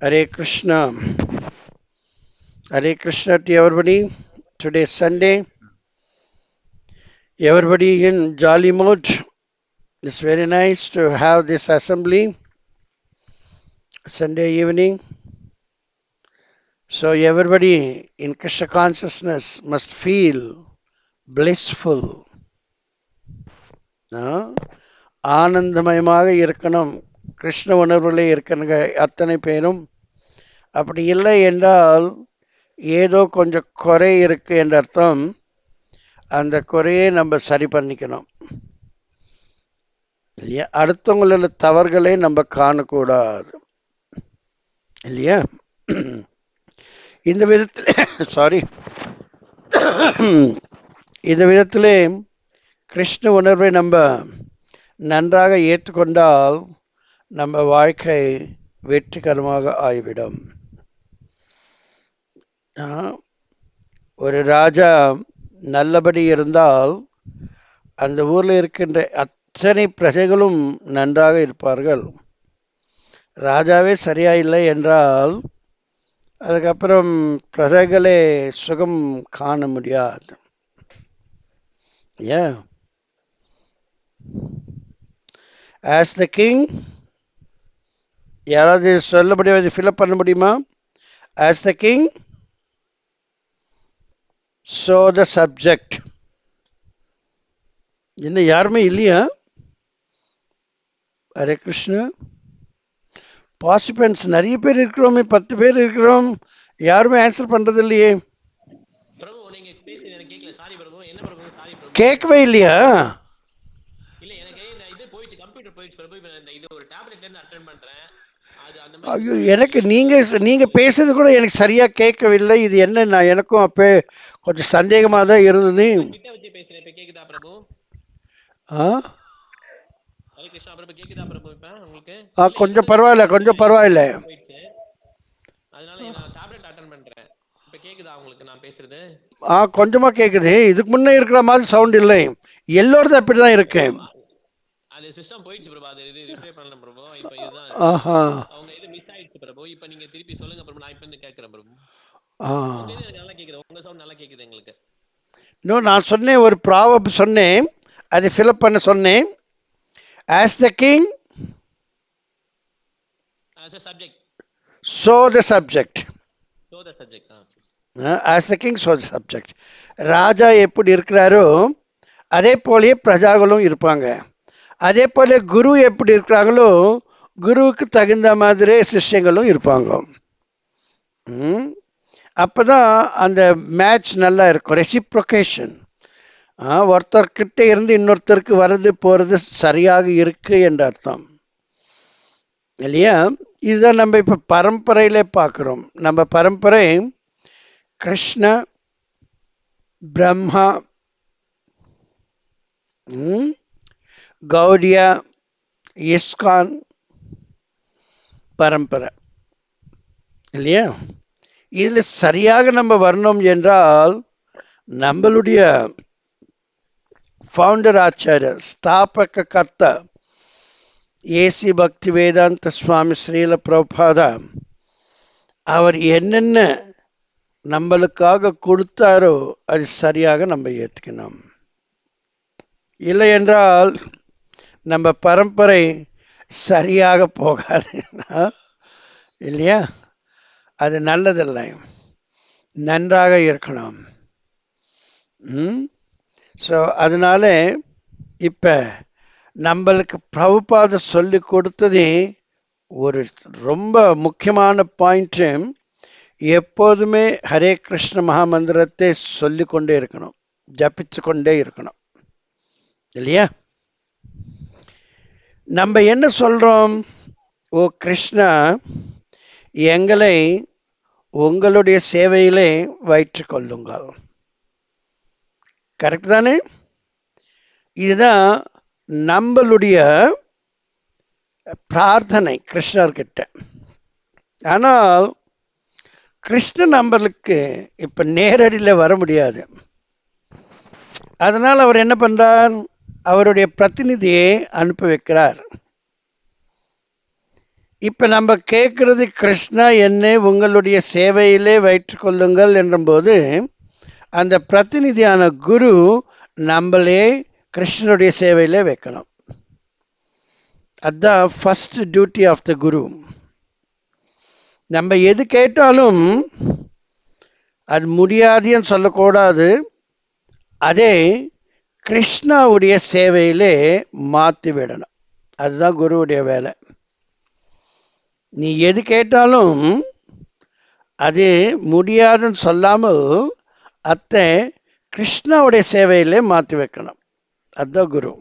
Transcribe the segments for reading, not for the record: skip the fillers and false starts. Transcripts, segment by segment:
Hare Krishna. Hare Krishna to everybody. Today is Sunday. Everybody in jolly mood. It's very nice to have this assembly Sunday evening. So everybody in Krishna consciousness must feel blissful. ஆனந்தமயமாக இருக்கணும். கிருஷ்ண உணர்வுகளே இருக்கிற அத்தனை பேரும். அப்படி இல்லை என்றால் ஏதோ கொஞ்சம் குறை இருக்கு என்ற அர்த்தம். அந்த குறையை நம்ம சரி பண்ணிக்கணும் இல்லையா? அடுத்தவங்கள தவறுகளை நம்ம காணக்கூடாது இல்லையா? இந்த விதத்தில் சாரி இந்த விதத்திலே கிருஷ்ண உணர்வை நம்ம நன்றாக ஏற்றுக்கொண்டால் நம்ம வாழ்க்கை வெற்றிகரமாக ஆகிவிடும். ஒரு ராஜா நல்லபடி இருந்தால் அந்த ஊரில் இருக்கின்ற அத்தனை பிரஜைகளும் நன்றாக இருப்பார்கள். ராஜாவே சரியா இல்லை என்றால் அதுக்கப்புறம் பிரஜைகளே சுகம் காண முடியாது. Yeah. As the king, யாராவது சொல்ல முடியாது, ஃபில்அப் பண்ண முடியுமா? As the king, so the subject. இன்னும் யாருமே இல்லையா? ஹரே கிருஷ்ணா. பார்ட்டிசிபென்ட்ஸ் நிறைய பேர் இருக்கிறோமே, 10 பேர் இருக்கிறோம், யாருமே ஆன்சர் பண்றது இல்லையே. கேட்கவே இல்லையா? ஐயோ, எனக்கு நீங்க பேசுறது கூட எனக்கு சரியா கேட்கவில்லை. இது என்ன? எனக்கும் அப்போ கொஞ்சம் சந்தேகமாக தான் இருந்தது. கொஞ்சம் பரவாயில்ல, கொஞ்சம் பரவாயில்ல. கொஞ்சமா கேக்குது. இதுக்கு முன்னே இருக்கிற மாதிரி சவுண்ட் இல்லை. எல்லோரும் அப்படிதான் இருக்கு. அது சிஸ்டம் போயிடுச்சு பிரபு. அது ரிப்ளை பண்ணல பிரபு. இப்போ இதுதான் அவங்க இது மிஸ் ஆயிடுச்சு பிரபு. இப்போ நீங்க திருப்பி சொல்லுங்க பிரபு. நான் இப்போ வந்து கேக்குறேன் பிரபு. உங்களுக்கு நல்லா கேக்குது. உங்க சவுண்ட் நல்லா கேக்குது எங்களுக்கு. நான் சொன்னேன், ஒரு ப்ராவர்ப் சொன்னேன், அதை ஃபில்அப் பண்ண சொன்னேன். As the king, as a subject, so the subject. So the subject. As the king, so the subject. ராஜா எப்படி இருக்கிறாரோ அதே போலயே பிரஜாக்களும் இருப்பாங்க. அதே போல குரு எப்படி இருக்கிறாங்களோ குருவுக்கு தகுந்த மாதிரி சிஷ்யங்களும் இருப்பாங்க. அப்பதான் அந்த மேட்ச் நல்லா இருக்கும். ரெசிப்ரோகேஷன். ஒருத்தர்கிட்ட இருந்து இன்னொருத்தருக்கு வர்றது போறது சரியாக இருக்கு என்ற அர்த்தம் இல்லையா? இதுதான் நம்ம இப்ப பரம்பரையில பார்க்கிறோம். நம்ம பரம்பரை கிருஷ்ண, பிரம்மா, கௌடியா, இஸ்கான் பரம்பரை இல்லையா? இதுல சரியாக நம்ம வரணும் என்றால் நம்மளுடைய ஃபவுண்டர் ஆச்சாரியர், ஸ்தாபக கர்த்தா ஏசி பக்தி வேதாந்த சுவாமி ஸ்ரீல பிரபாதா அவர் என்னென்ன நம்மளுக்காக கொடுத்தாரோ அது சரியாக நம்ம ஏற்றுக்கணும். இல்லை என்றால் நம்ம பரம்பரை சரியாக போகாது இல்லையா? அது நல்லதில்லை. நன்றாக இருக்கணும். ஸோ அதனால இப்போ நம்மளுக்கு பிரபுபாத சொல்லி கொடுத்ததே ஒரு ரொம்ப முக்கியமான பாயிண்ட்டு. எப்போதுமே ஹரே கிருஷ்ண மகாமந்திரத்தை சொல்லி கொண்டே இருக்கணும், ஜபிச்சு கொண்டே இருக்கணும் இல்லையா? நம்ம என்ன சொல்றோம்? ஓ கிருஷ்ணா, எங்களை உங்களுடைய சேவையிலே வைத்துக் கொள்ளுங்கள். கரெக்ட் தானே? இதுதான் நம்மளுடைய பிரார்த்தனை கிருஷ்ணர்கிட்ட. ஆனால் கிருஷ்ணன் நம்மளுக்கு இப்ப நேரடியில் வர முடியாது. அதனால் அவர் என்ன பண்றார்? அவருடைய பிரதிநிதியை அனுப்பி வைக்கிறார். இப்ப நம்ம கேட்கறது கிருஷ்ணா என்னை உங்களுடைய சேவையிலே வைத்துக் கொள்ளுங்கள் என்றபோது அந்த பிரதிநிதியான குரு நம்மளே கிருஷ்ணனுடைய சேவையிலே வைக்கணும். அதுதான் ஃபர்ஸ்ட் டியூட்டி ஆஃப் த குரு. நம்ம எது கேட்டாலும் அது முடியாதுன்னு சொல்லக்கூடாது, அதே கிருஷ்ணாவுடைய சேவையிலே மாற்றி விடணும். அதுதான் குருவுடைய வேலை. நீ எது கேட்டாலும் அது முடியாதுன்னு சொல்லாமல் அத்தை கிருஷ்ணாவுடைய சேவையிலே மாற்றி வைக்கணும். அதுதான் குரு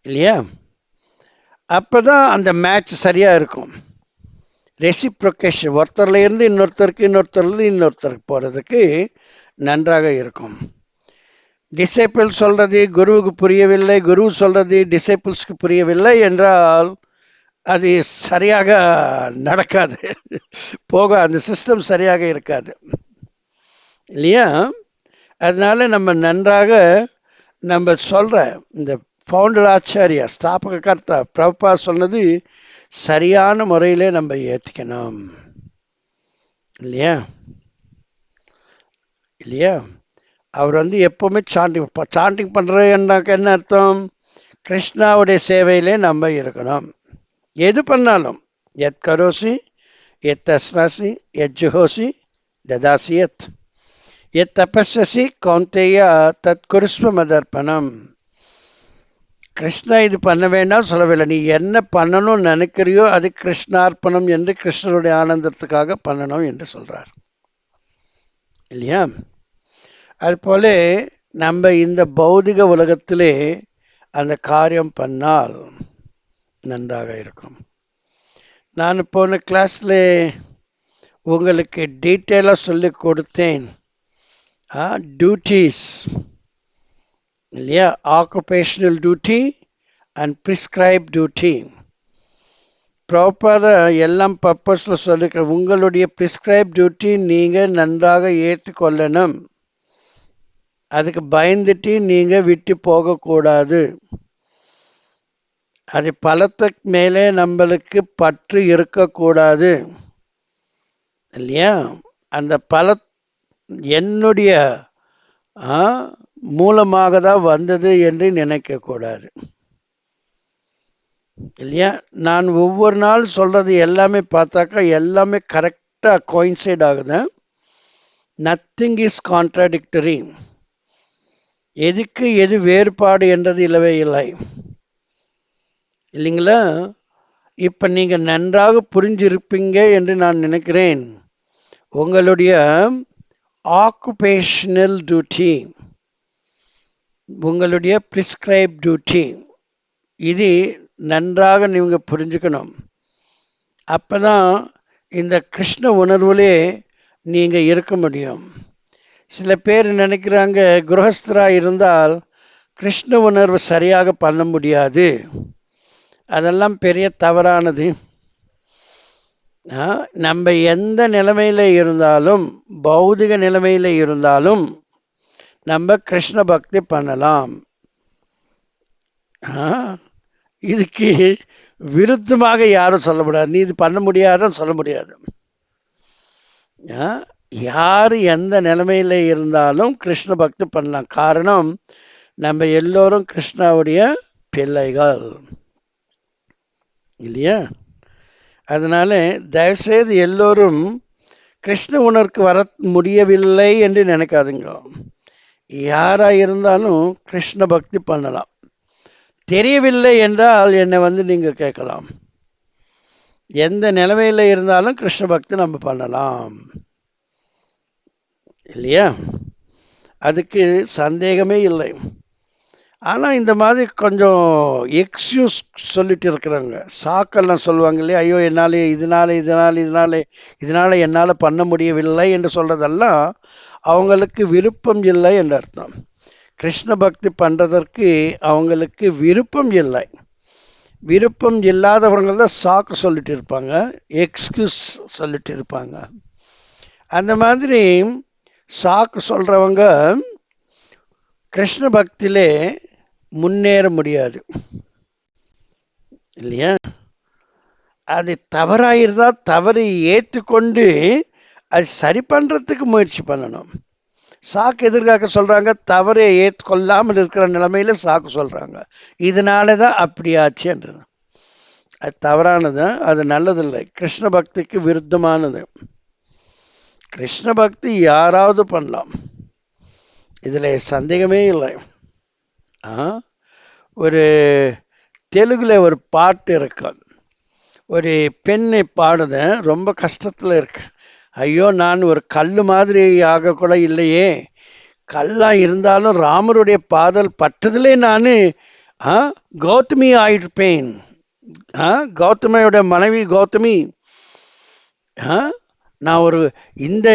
இல்லையா? அப்பதான் அந்த மேட்ச் சரியா இருக்கும். ரெசிப்ரோகேஷன், ஒருத்தர்ல இருந்து இன்னொருத்தருக்கு போறதுக்கு நன்றாக இருக்கும். டிசைபிள் சொல்றது குருவுக்கு புரியவில்லை, குரு சொல்றது டிசைபிள்ஸ்க்கு புரியவில்லை என்றால் அது சரியாக நடக்காது, அந்த சிஸ்டம் சரியாக இருக்காது இல்லையா? அதனால நம்ம நன்றாக நம்ம சொல்ற இந்த ஃபவுண்டர் ஆச்சாரியா ஸ்தாபக கர்த்தா பிரபா சொன்னது சரியான முறையிலே நம்ம ஏற்றுக்கணும் இல்லையா? அவர் எப்பவுமே சாண்டிங் பண்றேன்னாக்க என்ன அர்த்தம்? கிருஷ்ணாவுடைய சேவையிலே நம்ம இருக்கணும். எது பண்ணாலும் எத் கரோசி எத் தஸ்னாசி எத் ஜுஹோசி ததாசி எத் தபஸ்ஸசி கௌந்தேயா தத் குருஸ்வ மதர்ப்பணம். கிருஷ்ணா இது பண்ண வேண்டாம் சொல்லவில்லை. நீ என்ன பண்ணணும்னு நினைக்கிறியோ அது கிருஷ்ணார்ப்பணம் என்று, கிருஷ்ணனுடைய ஆனந்தத்துக்காக பண்ணணும் என்று சொல்றார் இல்லையா? அதுபோல நம்ம இந்த பௌதிக உலகத்திலே அந்த காரியம் பண்ணால் நன்றாக இருக்கும். நான் போன கிளாஸ்ல உங்களுக்கு டீட்டெயிலாக சொல்லி கொடுத்தேன் டியூட்டிஸ் இல்லையா? Occupational duty and prescribe duty. ப்ராப்பராக எல்லாம் பர்பஸில் சொல்லிக்கிற உங்களுடைய ப்ரிஸ்கிரைப் டியூட்டி நீங்கள் நன்றாக ஏற்றுக்கொள்ளணும். அதுக்கு பயந்துட்டு நீங்கள் விட்டு போகக்கூடாது. அது பலத்துக்கு மேலே நம்மளுக்கு பற்று இருக்கக்கூடாது இல்லையா? அந்த பல என்னுடைய மூலமாக தான் வந்தது என்று நினைக்கக்கூடாது இல்லையா? நான் ஒவ்வொரு நாள் சொல்றது எல்லாமே பார்த்தாக்கா எல்லாமே கரெக்டாக கோயின்சைட் ஆகுது. Nothing is contradictory. எதுக்கு எது வேறுபாடு என்றது இல்லவே இல்லை இல்லைங்களா? இப்போ நீங்கள் நன்றாக புரிஞ்சிருப்பீங்க என்று நான் நினைக்கிறேன். உங்களுடைய ஆக்குபேஷனல் டியூட்டி, உங்களுடைய ப்ரிஸ்கிரைப் டியூட்டி, இது நன்றாக நீங்கள் புரிஞ்சுக்கணும். அப்போ தான் இந்த கிருஷ்ண உணர்வுலே நீங்கள் இருக்க முடியும். சில பேர் நினைக்கிறாங்க குருஹஸ்தராக இருந்தால் கிருஷ்ண உணர்வு சரியாக பண்ண முடியாது. அதெல்லாம் பெரிய தவறானது. நம்ம எந்த நிலைமையில் இருந்தாலும், பௌதிக நிலைமையில் இருந்தாலும் நம்ம கிருஷ்ண பக்தி பண்ணலாம். இதுக்கு விருத்தமாக யாரும் சொல்ல முடியாது, நீ இது பண்ண முடியாதுன்னு சொல்ல முடியாது. யார் எந்த நிலைமையில் இருந்தாலும் கிருஷ்ண பக்தி பண்ணலாம். காரணம் நம்ம எல்லோரும் கிருஷ்ணாவுடைய பிள்ளைகள் இல்லையா? அதனால தயவுசெய்து எல்லோரும் கிருஷ்ண உணர்வுக்கு வர முடியவில்லை என்று நினைக்காதுங்க. யாரா இருந்தாலும் கிருஷ்ண பக்தி பண்ணலாம். தெரியவில்லை என்றால் என்னை நீங்க கேட்கலாம். எந்த நிலைமையில இருந்தாலும் கிருஷ்ண பக்தி நம்ம பண்ணலாம் இல்லையா? அதுக்கு சந்தேகமே இல்லை. ஆனால் இந்த மாதிரி கொஞ்சம் எக்ஸ்கியூஸ் சொல்லிட்டு இருக்கிறாங்க, சாக்கெல்லாம் சொல்லுவாங்க இல்லையா? ஐயோ என்னால் இதனால என்னால் பண்ண முடியவில்லை என்று சொல்றதெல்லாம் அவங்களுக்கு விருப்பம் இல்லை என்று அர்த்தம். கிருஷ்ண பக்தி பண்ணுறதற்கு அவங்களுக்கு விருப்பம் இல்லை. விருப்பம் இல்லாதவங்க தான் சாக்கு சொல்லிட்டு இருப்பாங்க, எக்ஸ்கியூஸ் சொல்லிட்டு இருப்பாங்க. அந்த மாதிரி சாக்கு சொல்றவங்க கிருஷ்ண பக்தியிலே முன்னேற முடியாது இல்லையா? அது தவறாயிருந்தா தவறை ஏற்றுக்கொண்டு அது சரி பண்ணுறதுக்கு முயற்சி பண்ணணும். சாக்கு எதிர்காக்க சொல்கிறாங்க, தவறை ஏற்றுக்கொள்ளாமல் இருக்கிற நிலைமையில சாக்கு சொல்கிறாங்க. இதனால தான் அப்படியாச்சுன்றது. அது தவறானது, அது நல்லதில்லை, கிருஷ்ண பக்திக்கு விருத்தமானது. கிருஷ்ண பக்தி யாராவது பண்ணலாம், இதில் சந்தேகமே இல்லை. ஒரு தெலுங்குல ஒரு பாட்டு இருக்கு, ஒரு பெண்ணை பாடுது, ரொம்ப கஷ்டத்தில் இருக்கு. ஐயோ, நான் ஒரு கல் மாதிரி ஆக கூட இல்லையே, கல்லா இருந்தாலும் ராமருடைய பாதல் பட்டதிலே நான் கௌதமி ஆயிடுப்பேன். கௌதமியோட மனைவி கௌதமி, நான் ஒரு இந்த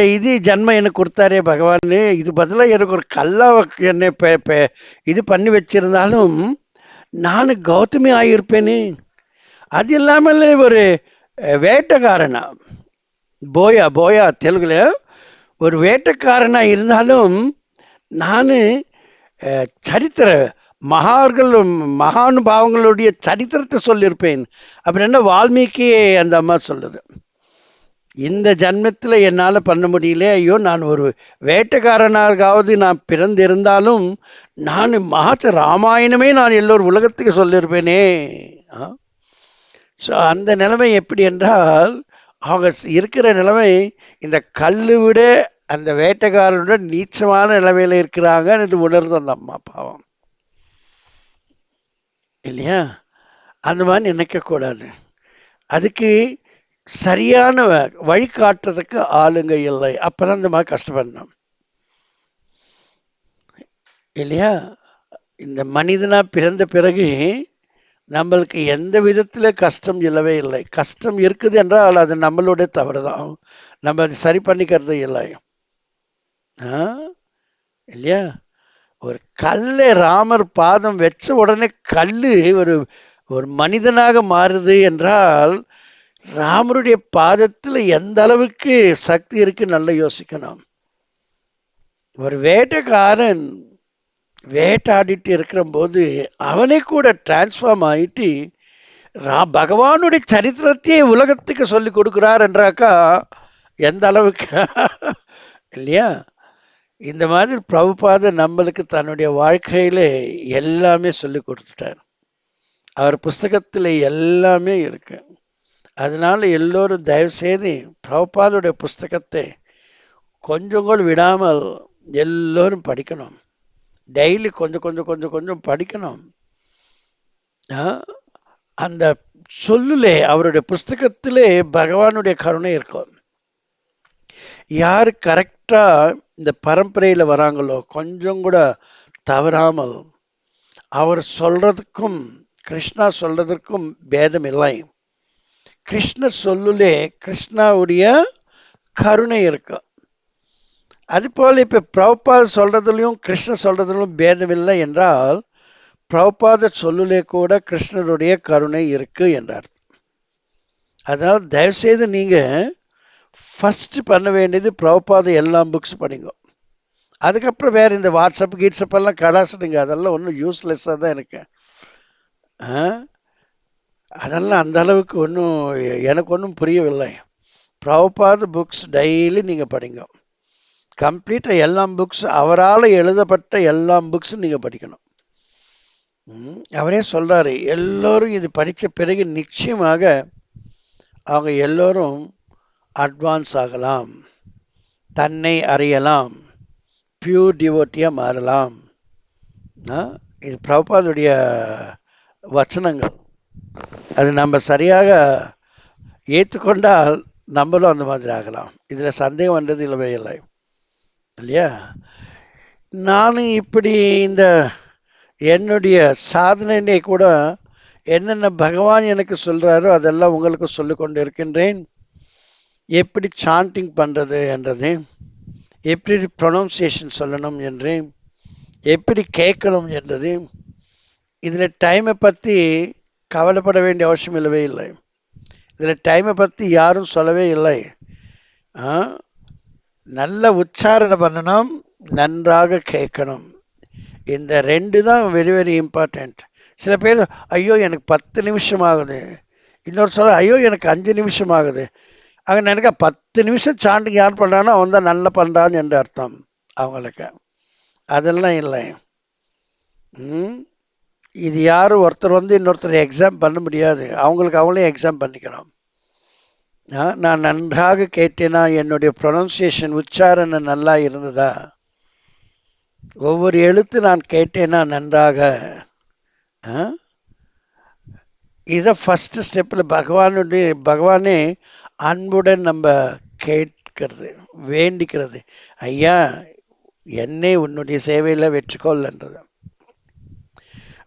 ஜன்மம் எனக்கு கொடுத்தாரே பகவான், இது பதிலாக எனக்கு ஒரு கல்லா என்னை இது பண்ணி வச்சிருந்தாலும் நான் கௌதமி ஆகியிருப்பேனே. அது இல்லாமல் ஒரு வேட்டைக்காரனா, போயா தெலுங்குல ஒரு வேட்டைக்காரனா இருந்தாலும் நான் சரித்திர மகானுபாவங்களுடைய சரித்திரத்தை சொல்லியிருப்பேன் அப்படின்னு வால்மீகி அந்த அம்மா சொல்லுது. இந்த ஜன்மத்தில் என்னால் பண்ண முடியல, ஐயோ நான் ஒரு வேட்டைக்காரனாகாவது நான் பிறந்திருந்தாலும் நான் ராமாயணமே நான் எல்லோரும் உலகத்துக்கு சொல்லியிருப்பேனே. ஸோ அந்த நிலைமை எப்படி என்றால், அவங்க இருக்கிற நிலைமை இந்த கல்லு விட அந்த வேட்டைக்காரனோட நீச்சமான நிலைமையில் இருக்கிறாங்க என்று உணர்ந்து அந்த அம்மா பாவம் இல்லையா? அந்த மாதிரி நினைக்கக்கூடாது. அதுக்கு சரியான வழிகாட்டுறதுக்கு ஆளுங்க இல்லை, அப்பதான் இந்த மாதிரி கஷ்டப்படணும் இல்லையா? இந்த மனிதனா பிறந்த பிறகு நம்மளுக்கு எந்த விதத்துல கஷ்டம் இல்லவே இல்லை. கஷ்டம் இருக்குது என்றால் அது நம்மளுடைய தவறுதான், நம்ம அது சரி பண்ணிக்கிறது இல்லை இல்லையா? ஒரு கல்லை ராமர் பாதம் வச்ச உடனே கல்லு ஒரு ஒரு மனிதனாக மாறுது என்றால் ராமருடைய பாதத்தில் எந்த அளவுக்கு சக்தி இருக்கு நல்லா யோசிக்கணும். ஒரு வேட்டைக்காரன் வேட்டாடிட்டு இருக்கிற போது அவனே கூட டிரான்ஸ்ஃபார்ம் ஆயிட்டு பகவானுடைய சரித்திரத்தையே உலகத்துக்கு சொல்லி கொடுக்கிறார் என்றாக்கா எந்த அளவுக்கு இல்லையா? இந்த மாதிரி பிரபுபாதர் நம்மளுக்கு தன்னுடைய வாழ்க்கையில எல்லாமே சொல்லி கொடுத்துட்டார். அவர் புஸ்தகத்தில் எல்லாமே இருக்கு. அதனால எல்லோரும் தயவு செய்து பிரபுபாதருடைய புஸ்தகத்தை கொஞ்சம் கூட விடாமல் எல்லோரும் படிக்கணும். டெய்லி கொஞ்சம் கொஞ்சம் கொஞ்சம் கொஞ்சம் படிக்கணும். அந்த சொல்லுலே அவருடைய புஸ்தகத்திலே பகவானுடைய கருணை இருக்கும். யார் கரெக்டா இந்த பரம்பரையில வராங்களோ கொஞ்சம் கூட தவறாமல் அவர் சொல்றதுக்கும் கிருஷ்ணா சொல்றதற்கும் பேதம் இல்லை. கிருஷ்ண சொல்லுலே கிருஷ்ணாவுடைய கருணை இருக்கு. அது போல இப்ப பிரபுபாத சொல்றதுலையும் கிருஷ்ண சொல்றதுலையும் பேதம் இல்லை என்றால் பிரபுபாத சொல்லுலே கூட கிருஷ்ணருடைய கருணை இருக்கு என்றார். அதனால தயவுசெய்து நீங்க ஃபர்ஸ்ட் பண்ண வேண்டியது பிரபுபாத எல்லா புக்ஸ் படிங்க. அதுக்கப்புறம் வேற இந்த வாட்ஸ்அப் கீட்ஸ்அப் எல்லாம் கடாசுடுங்க, அதெல்லாம் ஒன்றும் யூஸ்லெஸ்ஸாக தான் இருக்கு. அதெல்லாம் அந்த அளவுக்கு ஒன்றும் எனக்கு ஒன்றும் புரியவில்லை. பிரபுபாத புக்ஸ் டெய்லி நீங்கள் படிங்க. கம்ப்ளீட்டாக எல்லா புக்ஸ் அவரால் எழுதப்பட்ட எல்லா புக்ஸும் நீங்கள் படிக்கணும். அவரே சொல்றாரு, எல்லோரும் இது படித்த பிறகு நிச்சயமாக அவங்க எல்லோரும் அட்வான்ஸ் ஆகலாம், தன்னை அறியலாம், பியூர் டிவோட்டியாக மாறலாம். இது பிரபுபாதுடைய வச்சனங்கள். அது நம்ம சரியாக ஏற்றுக்கொண்டால் நம்மளும் அந்த மாதிரி ஆகலாம். இதில் சந்தேகம் வந்தது இல்லவே இல்லை இல்லையா? நானும் இப்படி இந்த என்னுடைய சாதனை கூட என்னென்ன பகவான் எனக்கு சொல்கிறாரோ அதெல்லாம் உங்களுக்கு சொல்லி கொண்டு இருக்கின்றேன். எப்படி சாண்டிங் பண்ணுறது என்றது, எப்படி ப்ரொனவுன்சியேஷன் சொல்லணும் என்று, எப்படி கேட்கணும் என்றது. இதில் டைமை பற்றி கவலைப்பட வேண்டிய அவசியம் இல்லவே இல்லை. இதில் டைமை பற்றி யாரும் சொல்லவே இல்லை. நல்ல உச்சாரணை பண்ணணும், நன்றாக கேட்கணும். இந்த ரெண்டு தான் வெரி வெரி இம்பார்ட்டண்ட். சில பேர் ஐயோ எனக்கு 10 நிமிஷம் ஆகுது, இன்னொரு சொல்ல ஐயோ எனக்கு 5 நிமிஷம் ஆகுது. அங்கே நினைக்க 10 நிமிஷம் சாண்டிங் யார் பண்ணுறானோ அவன் தான் நல்லா பண்ணுறான்னு என்று அர்த்தம் அவங்களுக்கு. அதெல்லாம் இல்லை. இது யாரும் ஒருத்தர் வந்து இன்னொருத்தர் எக்ஸாம் பண்ண முடியாது. அவங்களுக்கு அவங்களே எக்ஸாம் பண்ணிக்கணும். நான் நன்றாக கேட்டேனா, என்னுடைய ப்ரொனன்சியேஷன் உச்சாரணை நல்லா இருந்ததா, ஒவ்வொரு எழுத்து நான் கேட்டேனா நன்றாக. இதை ஃபர்ஸ்ட் ஸ்டெப்பில் பகவானே அன்புடன் நம்ம கேட்கிறது, வேண்டிக்கிறது. ஐயா என்னை உன்னுடைய சேவையில் வெற்றிக்கொள்ன்றது.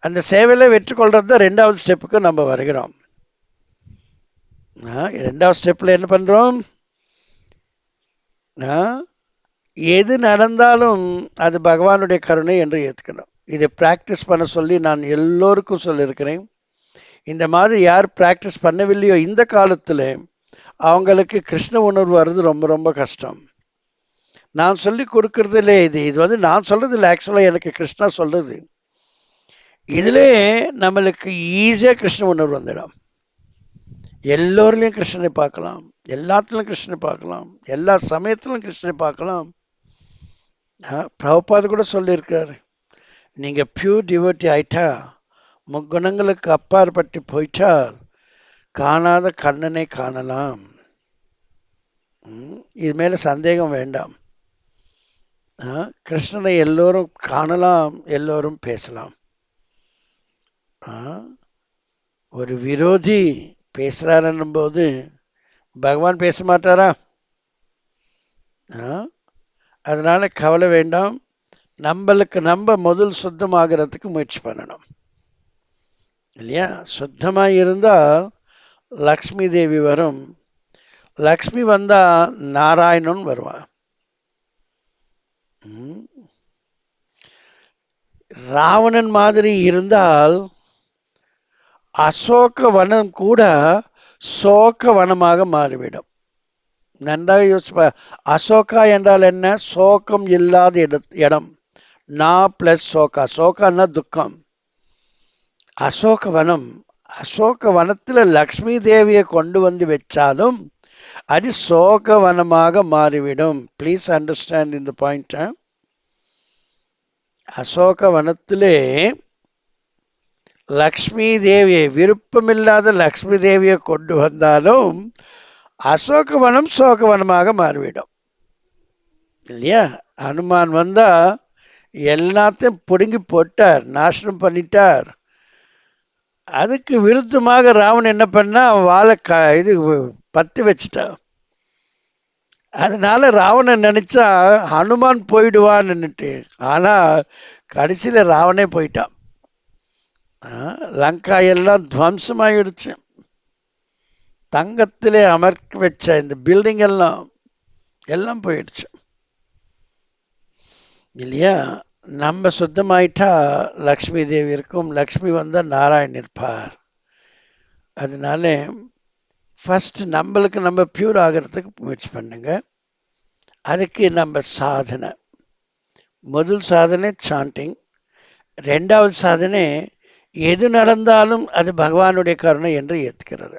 அந்த சேவையில் வெற்றிக்கொள்றது தான் 2வது ஸ்டெப்புக்கு நம்ம வருகிறோம். 2வது ஸ்டெப்பில் என்ன பண்ணுறோம்? எது நடந்தாலும் அது பகவானுடைய கருணை என்று ஏற்றுக்கணும். இதை ப்ராக்டிஸ் பண்ண சொல்லி நான் எல்லோருக்கும் சொல்லியிருக்கிறேன். இந்த மாதிரி யார் ப்ராக்டிஸ் பண்ணவில்லையோ இந்த காலத்தில் அவங்களுக்கு கிருஷ்ண உணர்வு வர்றது ரொம்ப ரொம்ப கஷ்டம். நான் சொல்லி கொடுக்கறதில்ல, இது வந்து நான் சொல்றது இல்லை, ஆக்சுவலாக எனக்கு கிருஷ்ணா சொல்றது. இதிலே நம்மளுக்கு ஈஸியாக கிருஷ்ண உணர்வு வந்துடும். எல்லோருலையும் கிருஷ்ணனை பார்க்கலாம், எல்லாத்துலையும் கிருஷ்ணனை பார்க்கலாம், எல்லா சமயத்திலும் கிருஷ்ணனை பார்க்கலாம். பிரபுபாத் கூட சொல்லியிருக்காரு, நீங்கள் பியூர் டிவோட்டி ஆயிட்டா, முக்குணங்களுக்கு அப்பாற்பட்டு போயிட்டால் காணாத கண்ணனை காணலாம். இது மேலே சந்தேகம் வேண்டாம். கிருஷ்ணனை எல்லோரும் காணலாம், எல்லோரும் பேசலாம். ஒரு விரோதி பேசுறாருன்னும் போது பகவான் பேச மாட்டாரா? அதனால கவலை வேண்டாம். நம்மளுக்கு நம்ம முதல் சுத்தமாகிறதுக்கு முயற்சி பண்ணணும் இல்லையா? சுத்தமாக இருந்தால் லக்ஷ்மி தேவி வரும். லக்ஷ்மி வந்தா நாராயணன் வருவான். ராவணன் மாதிரி இருந்தால் அசோக வனம் கூட சோக வனமாக மாறிவிடும். நன்றாக யோசிப்ப. அசோகா என்றால் என்ன? சோகம் இல்லாத இடம். நா பிளஸ் சோகா. சோகான்னா துக்கம். அசோக வனம். அசோக வனத்தில் லக்ஷ்மி தேவியை கொண்டு வந்து வச்சாலும் அது சோக வனமாக மாறிவிடும். ப்ளீஸ் அண்டர்ஸ்டாண்ட் இந்த பாயிண்ட். அசோக வனத்திலே லக்ஷ்மி தேவியை, விருப்பமில்லாத லக்ஷ்மி தேவியை கொண்டு வந்தாலும் அசோகவனம் சோகவனமாக மாறிவிடும் இல்லையா? ஹனுமான் வந்தா எல்லாத்தையும் பிடுங்கி போட்டார், நாசனம் பண்ணிட்டார். அதுக்கு விருத்தமாக ராவணன் என்ன பண்ணா, வாழை இது பத்தி வச்சுட்டான். அதனால ராவணன் நினைச்சா ஹனுமான் போயிடுவான்னுட்டு, ஆனா கடைசியில ராவணே போயிட்டான். லங்கா எல்லாம் துவம்சமாயிடுச்சு. தங்கத்திலே அமர்க்க வச்ச இந்த பில்டிங் எல்லாம் போயிடுச்சு இல்லையா? நம்ம சுத்தமாயிட்டா லக்ஷ்மி தேவி இருக்கும். லக்ஷ்மி வந்தால் நாராயணன் இருப்பார். அதனால ஃபர்ஸ்ட் நம்மளுக்கு நம்ம பியூர் ஆகிறதுக்கு முயற்சி பண்ணுங்க. அதுக்கு நம்ம சாதனை, முதல் சாதனை சாண்டிங், 2வது சாதனை எது நடந்தாலும் அது பகவானுடைய கருணை என்று ஏற்றுக்கிறது.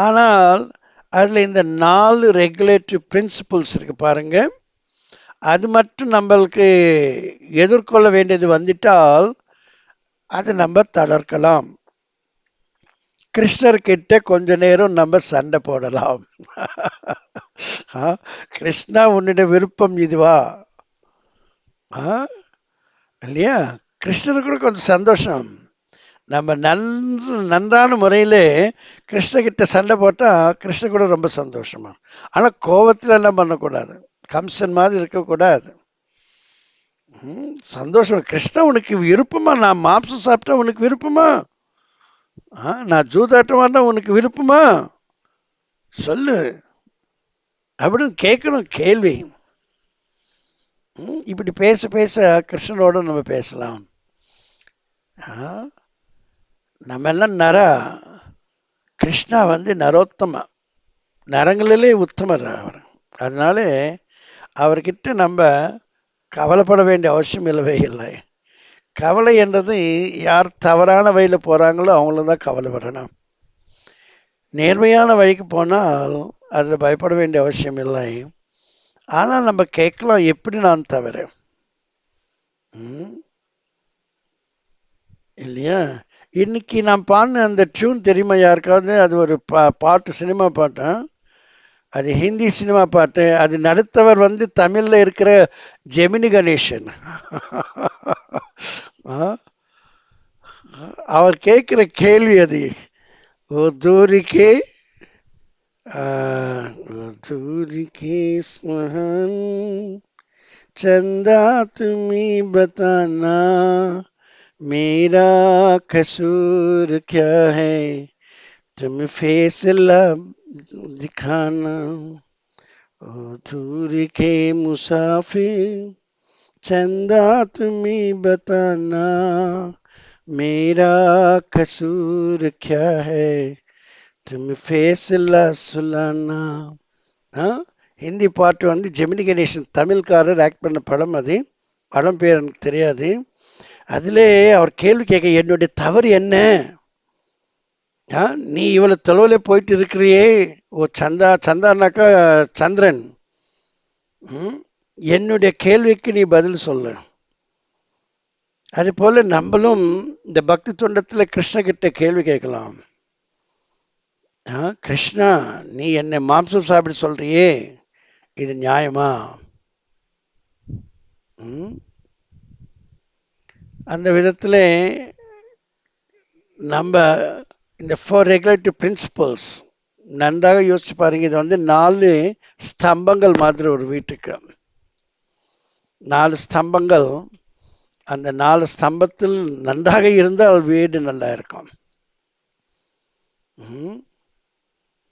ஆனால் அதில் இந்த 4 ரெகுலேட்டரி பிரின்சிபிள்ஸ் இருக்கு பாருங்க. அது மட்டும் நம்மளுக்கு எதிர்கொள்ள வேண்டியது வந்துட்டால் அது நம்ம தளர்க்கலாம். கிருஷ்ணர்கிட்ட கொஞ்ச நேரம் நம்ம சண்டை போடலாம். கிருஷ்ணா உன்னுடைய விருப்பம் இதுவா இல்லையா? கிருஷ்ணர் கூட கொஞ்சம் சந்தோஷம். நம்ம நன்றான முறையில் கிருஷ்ணகிட்ட சண்டை போட்டால் கிருஷ்ண கூட ரொம்ப சந்தோஷமா. ஆனால் கோபத்தில் எல்லாம் பண்ணக்கூடாது, கம்சன் மாதிரி இருக்கக்கூடாது. சந்தோஷம். கிருஷ்ணா உனக்கு விருப்பமா? நான் மாம்சம் சாப்பிட்டா உனக்கு விருப்பமா? நான் ஜூதாட்டமானா உனக்கு விருப்பமா? சொல்லு அப்படின்னு கேட்கணும் கேள்வி. இப்படி பேச பேச கிருஷ்ணனோட நம்ம பேசலாம். நம்ம எல்லாம் நரா, கிருஷ்ணா வந்து நரோத்தமா, நரங்களிலே உத்தமர் அவர். அதனால அவர்கிட்ட நம்ம கவலைப்பட வேண்டிய அவசியம் இல்லவே இல்லை. கவலை என்றது யார் தவறான வழியில் போகிறாங்களோ அவங்களும் தான் கவலைப்படணும். நேர்மையான வழிக்கு போனால் அதில் பயப்பட வேண்டிய அவசியம் இல்லை. ஆனால் நம்ம கேட்கலாம், எப்படி நான் தவிர இல்லையா? இன்னைக்கு நான் பாடின அந்த டியூன் தெரியுமா யாருக்காவது? அது ஒரு பாட்டு, சினிமா பாட்டு. அது ஹிந்தி சினிமா பாட்டு. அது நடுத்தவர் வந்து தமிழ்ல இருக்கிற ஜெமினி கணேசன். அவர் கேட்கிற கேள்வி அது, ஓ தூரி கே दूरी के सुहान चंदा तुम्हें बताना मेरा कसूर क्या है तुम फैसला दिखाना ओ दूरी के मुसाफिर चंदा तुम्हें बताना मेरा कसूर क्या है तुम फैसला सुलाना. ஹிந்தி பாட்டு வந்து ஜெமினி கணேசன் தமிழ்காரர் ஆக்ட் பண்ண படம். அது படம் பேர் எனக்கு தெரியாது. அதிலே அவர் கேள்வி கேட்க, என்னுடைய தவறு என்ன? நீ இவ்வளவு தொலைவில் போயிட்டு இருக்கிறியே, ஓ சந்தானாக்கா சந்திரன், என்னுடைய கேள்விக்கு நீ பதில் சொல்லு. அது போல நம்மளும் இந்த பக்தி தொண்டத்தில் கிருஷ்ண கிட்ட கேள்வி கேட்கலாம். கிருஷ்ணா, நீ என்னை மாம்சம் சாப்பிட சொல்றியே, இது நியாயமா? அந்த விதத்தில் நம்ம இந்த 4 ரெகுலேட்டிவ் பிரின்சிபல்ஸ் நன்றாக யோசிச்சு பாருங்க. இது வந்து 4 ஸ்தம்பங்கள் மாதிரி ஒரு வீட்டுக்கு. 4 ஸ்தம்பங்கள். அந்த 4 ஸ்தம்பத்தில் நன்றாக இருந்தால் வீடு நல்லா இருக்கும்.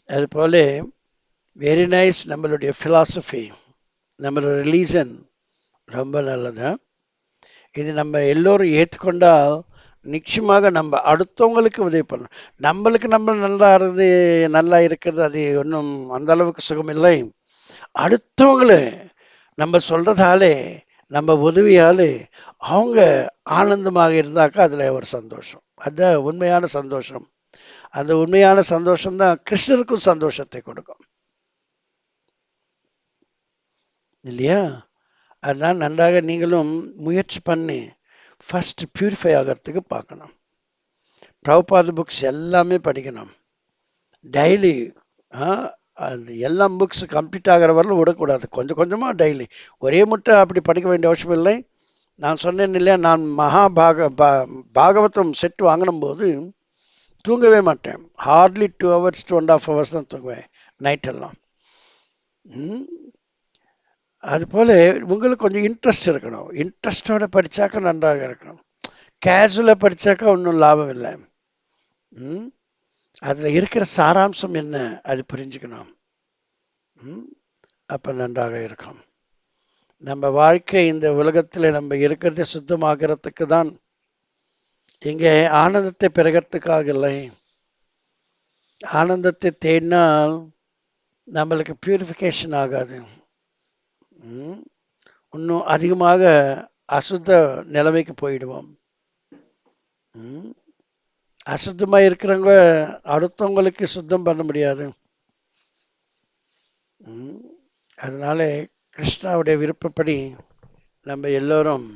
அது போல வெரி நைஸ். நம்மளுடைய பிலாசபி, நம்மளோட ரிலீஜன் ரொம்ப நல்லது. இது நம்ம எல்லோரும் ஏற்றுக்கொண்டால் நிச்சயமாக நம்ம அடுத்தவங்களுக்கு உதவி பண்ணணும். நம்மளுக்கு நம்ம நல்லா இருக்கிறது அது ஒன்றும் அந்த அளவுக்கு சுகம் இல்லை. அடுத்தவங்கள நம்ம சொல்றதாலே, நம்ம உதவியாலே அவங்க ஆனந்தமாக இருந்தாக்கா அதுல ஒரு சந்தோஷம். அதுதான் உண்மையான சந்தோஷம். அந்த உண்மையான சந்தோஷம் தான் கிருஷ்ணருக்கும் சந்தோஷத்தை கொடுக்கும், இல்லையா? அதனால் நன்றாக நீங்களும் முயற்சி பண்ணி ஃபர்ஸ்ட் பியூரிஃபை ஆகிறதுக்கு பார்க்கணும். பிரபுபாத புக்ஸ் எல்லாமே படிக்கணும் டெய்லி. அது எல்லா புக்ஸ் கம்ப்ளீட் ஆகிற வரலும் விடக்கூடாது. கொஞ்சம் கொஞ்சமாக டெய்லி, ஒரே முட்டை அப்படி படிக்க வேண்டிய அவசியம் இல்லை. நான் சொன்னேன் இல்லையா, நான் பாகவதம் செட் வாங்கினும் போது தூங்கவே மாட்டேன். ஹார்ட்லி 2 hours 2.5 hours தான் தூங்குவேன் நைட்டெல்லாம். அதுபோல் உங்களுக்கு கொஞ்சம் இன்ட்ரெஸ்ட் இருக்கணும். இன்ட்ரெஸ்டோட படித்தாக்கா நன்றாக இருக்கணும். கேஷுவலாக படித்தாக்கா ஒன்றும் லாபம் இல்லை. அதில் இருக்கிற சாராம்சம் என்ன அது புரிஞ்சுக்கணும். அப்போ நன்றாக இருக்கும். நம்ம வாழ்க்கை இந்த உலகத்தில் நம்ம இருக்கிறத சுத்தமாகிறதுக்கு தான். இங்கே ஆனந்தத்தை பெறுகிறதுக்காக இல்லை. ஆனந்தத்தை தேடினால் நம்மளுக்கு பியூரிஃபிகேஷன் ஆகாது. இன்னும் அதிகமாக அசுத்த நிலைமைக்கு போயிடுவோம். அசுத்தமாக இருக்கிறவங்க அடுத்தவங்களுக்கு சுத்தம் பண்ண முடியாது. அதனால கிருஷ்ணாவுடைய விருப்பப்படி நம்ம எல்லோரும்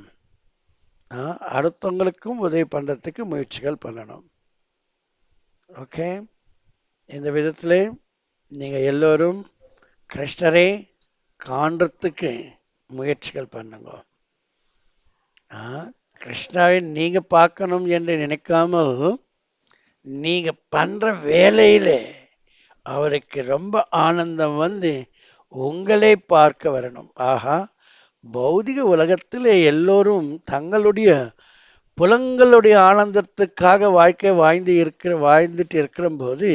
அடுத்தவங்களுக்கும் உதவி பண்ணுறதுக்கு முயற்சிகள் பண்ணணும். ஓகே, இந்த விதத்தில் நீங்கள் எல்லோரும் கிருஷ்ணரை காண்றதுக்கு முயற்சிகள் பண்ணுங்க. கிருஷ்ணாவை நீங்கள் பார்க்கணும் என்று நினைக்காமல் நீங்கள் பண்ணுற வேலையில் அவருக்கு ரொம்ப ஆனந்தம் வந்து உங்களை பார்க்க வரணும். ஆஹா, பௌதிக உலகத்தில் எல்லோரும் தங்களுடைய புலங்களுடைய ஆனந்தத்துக்காக வாழ்க்கை வாழ்ந்துட்டு இருக்கிற போது,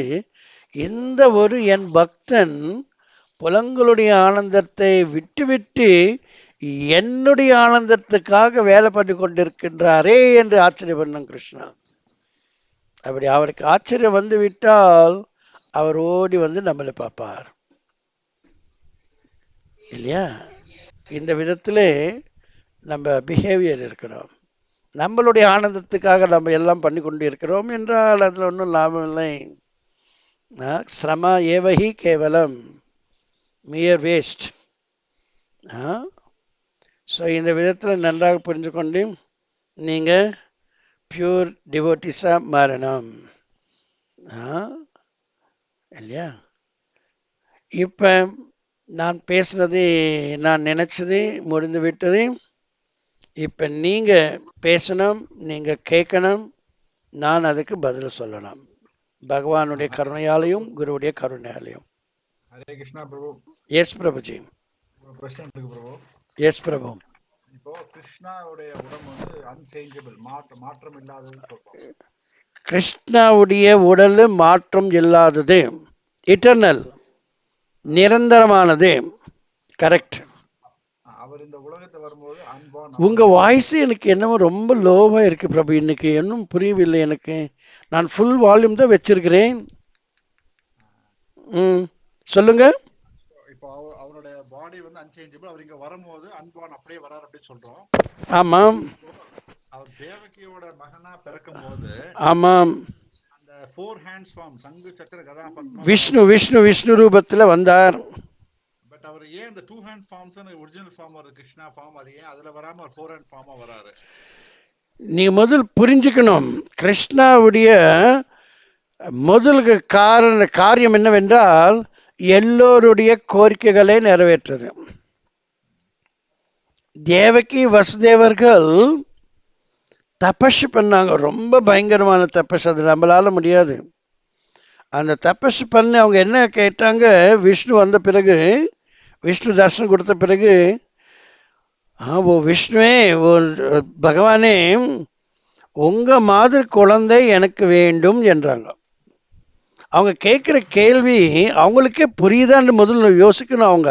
இந்த ஒரு என் பக்தன் புலங்களுடைய ஆனந்தத்தை விட்டுவிட்டு என்னுடைய ஆனந்தத்துக்காக வேலை பண்ணி கொண்டிருக்கின்றாரே என்று ஆச்சரியப்படணும் கிருஷ்ணா. அப்படி அவருக்கு ஆச்சரியம் வந்து விட்டால் அவர் ஓடி வந்து நம்மளை பார்ப்பார், இல்லையா? இந்த விதத்தில் நம்ம பிஹேவியர் இருக்கணும். நம்மளுடைய ஆனந்தத்துக்காக நம்ம எல்லாம் பண்ணி கொண்டு இருக்கிறோம் என்றால் அதில் ஒன்றும் லாபம் இல்லை. சிரமா ஏவகி கேவலம் மியர் வேஸ்ட். ஸோ இந்த விதத்தில் நன்றாக புரிஞ்சு கொண்டு நீங்கள் பியூர் டிவோட்டிஸாக மாறணும் இல்லையா? இப்போ நான் பேசுனது, நான் நினச்சது முடிந்து விட்டது. இப்போ நீங்கள் பேசணும், நீங்கள் கேட்கணும், நான் அதுக்கு பதில் சொல்லணும். பகவானுடைய கருணையாலையும் குருவுடைய கருணையாலையும். ஹரே கிருஷ்ணா பிரபு. எஸ் பிரபுஜி. क्वेश्चन இருக்கு பிரபு. எஸ் பிரபு. இப்போ கிருஷ்ணாவுடைய உடல் வந்து அன்சேஞ்சபிள், மாற்றம் இல்லாதது சொல்றோம். கிருஷ்ணாவுடைய உடல் மாற்றம் இல்லாதது, இட்டர்னல், நிரந்தரமானது. கரெக்ட். அவர் இந்த உலகத்தை வரும்போது அன்பான். உங்க வாய்ஸ் எனக்கு என்னமோ ரொம்ப லோவா இருக்கு பிரபு. இன்னைக்கு இன்னும் புரியவில்லை எனக்கு. நான் ஃபுல் வால்யூம் தான் வச்சிருக்கிறேன். சொல்லுங்க. இப்போ அவருடைய பாடி வந்து அன்சேஞ்சபிள், அவர் இங்க வரும்போது அன்பான் அப்படியே வரார் அப்படி சொல்றோம். ஆமாம். அவர் தேவகியோட மகனா பிறக்கும் போது ஆமாம் அந்த 4 ஹேண்ட்ஸ் ஃபார்ம் சங்கு சக்கர கதா பத்மம் விஷ்ணு ரூபத்துல வந்தார். பட் அவர் ஏன் அந்த 2 ஹேண்ட் ஃபார்ம்ஸ் ஒரிஜினல் ஃபார்ம் ஒரு கிருஷ்ணா ஃபார்ம், அது ஏன் அதுல வராம ஒரு 4 ஹேண்ட் ஃபார்மா வராரு? நீ முதல் புரிஞ்சுக்கணும். கிருஷ்ணாவுடைய முதல் காரியம் என்னவென்றால் எல்லோருடைய கோரிக்கைகளை நிறைவேற்றது. தேவகி வசுதேவர்கள் தபஸ் பண்ணாங்க, ரொம்ப பயங்கரமான தபஸ், அது நம்மளால முடியாது. அந்த தபஸ் பண்ணி அவங்க என்ன கேட்டாங்க, விஷ்ணு வந்த பிறகு, விஷ்ணு தர்சனம் கொடுத்த பிறகு, ஓ விஷ்ணுவே, ஓ பகவானே, உங்க மாதிரி குழந்தை எனக்கு வேண்டும் என்றாங்க. அவங்க கேட்குற கேள்வி அவங்களுக்கே புரியுதான்னு முதல்ல யோசிக்கணும் அவங்க.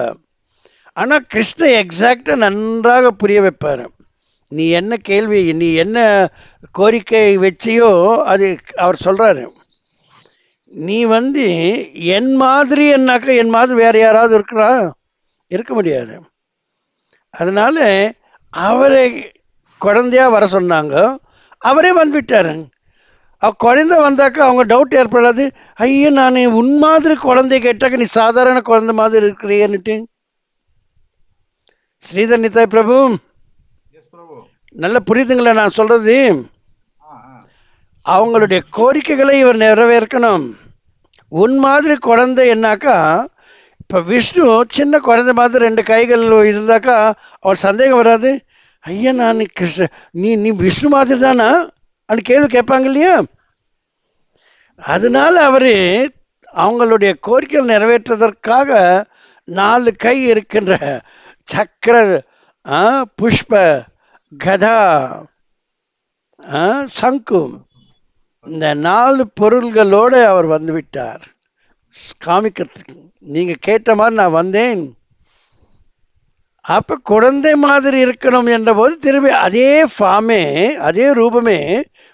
ஆனால் கிருஷ்ண எக்ஸாக்டா நன்றாக புரிய வைப்பார். நீ என்ன கேள்வி, நீ என்ன கோரிக்கை வச்சியோ அது அவர் சொல்றாரு. நீ வந்து என் மாதிரி என்னாக்க, என் மாதிரி வேற யாராவது இருக்கிறா? இருக்க முடியாது. அதனால அவரை குழந்தையா வர சொன்னாங்க, அவரே வந்துவிட்டாரு. குழந்தை வந்தாக்கா அவங்க டவுட் ஏற்படாது. ஐயோ, நான் உன் மாதிரி குழந்தை கேட்டாக்க நீ சாதாரண குழந்தை மாதிரி இருக்கிறீன்னுட்டு. ஸ்ரீதர் நிதாய் பிரபு, நல்ல புரியுதுங்களா நான் சொல்றது? அவங்களுடைய கோரிக்கைகளை இவர் நிறைவேற்கணும். உன் மாதிரி குழந்தை என்னாக்கா, இப்போ விஷ்ணு சின்ன குழந்தை மாதிரி 2 கைகள் இருந்தாக்கா அவர் சந்தேகம் வராது. ஐயா, நான் நீ விஷ்ணு மாதிரி தானா அந்த கேள்வி கேட்பாங்க இல்லையா? அதனால அவரு அவங்களுடைய கோரிக்கைகள் நிறைவேற்றுவதற்காக 4 கை இருக்கின்ற சக்கர, புஷ்ப, கதா, சங்கு, இந்த 4 பொருள்களோடு அவர் வந்து விட்டார் காமிக்கிறதுக்கு. நீங்க கேட்ட மாதிரி நான் வந்தேன். அப்ப குழந்தை மாதிரி இருக்கணும் என்ற போது திரும்பி அதே ஃபார்மே, அதே ரூபமே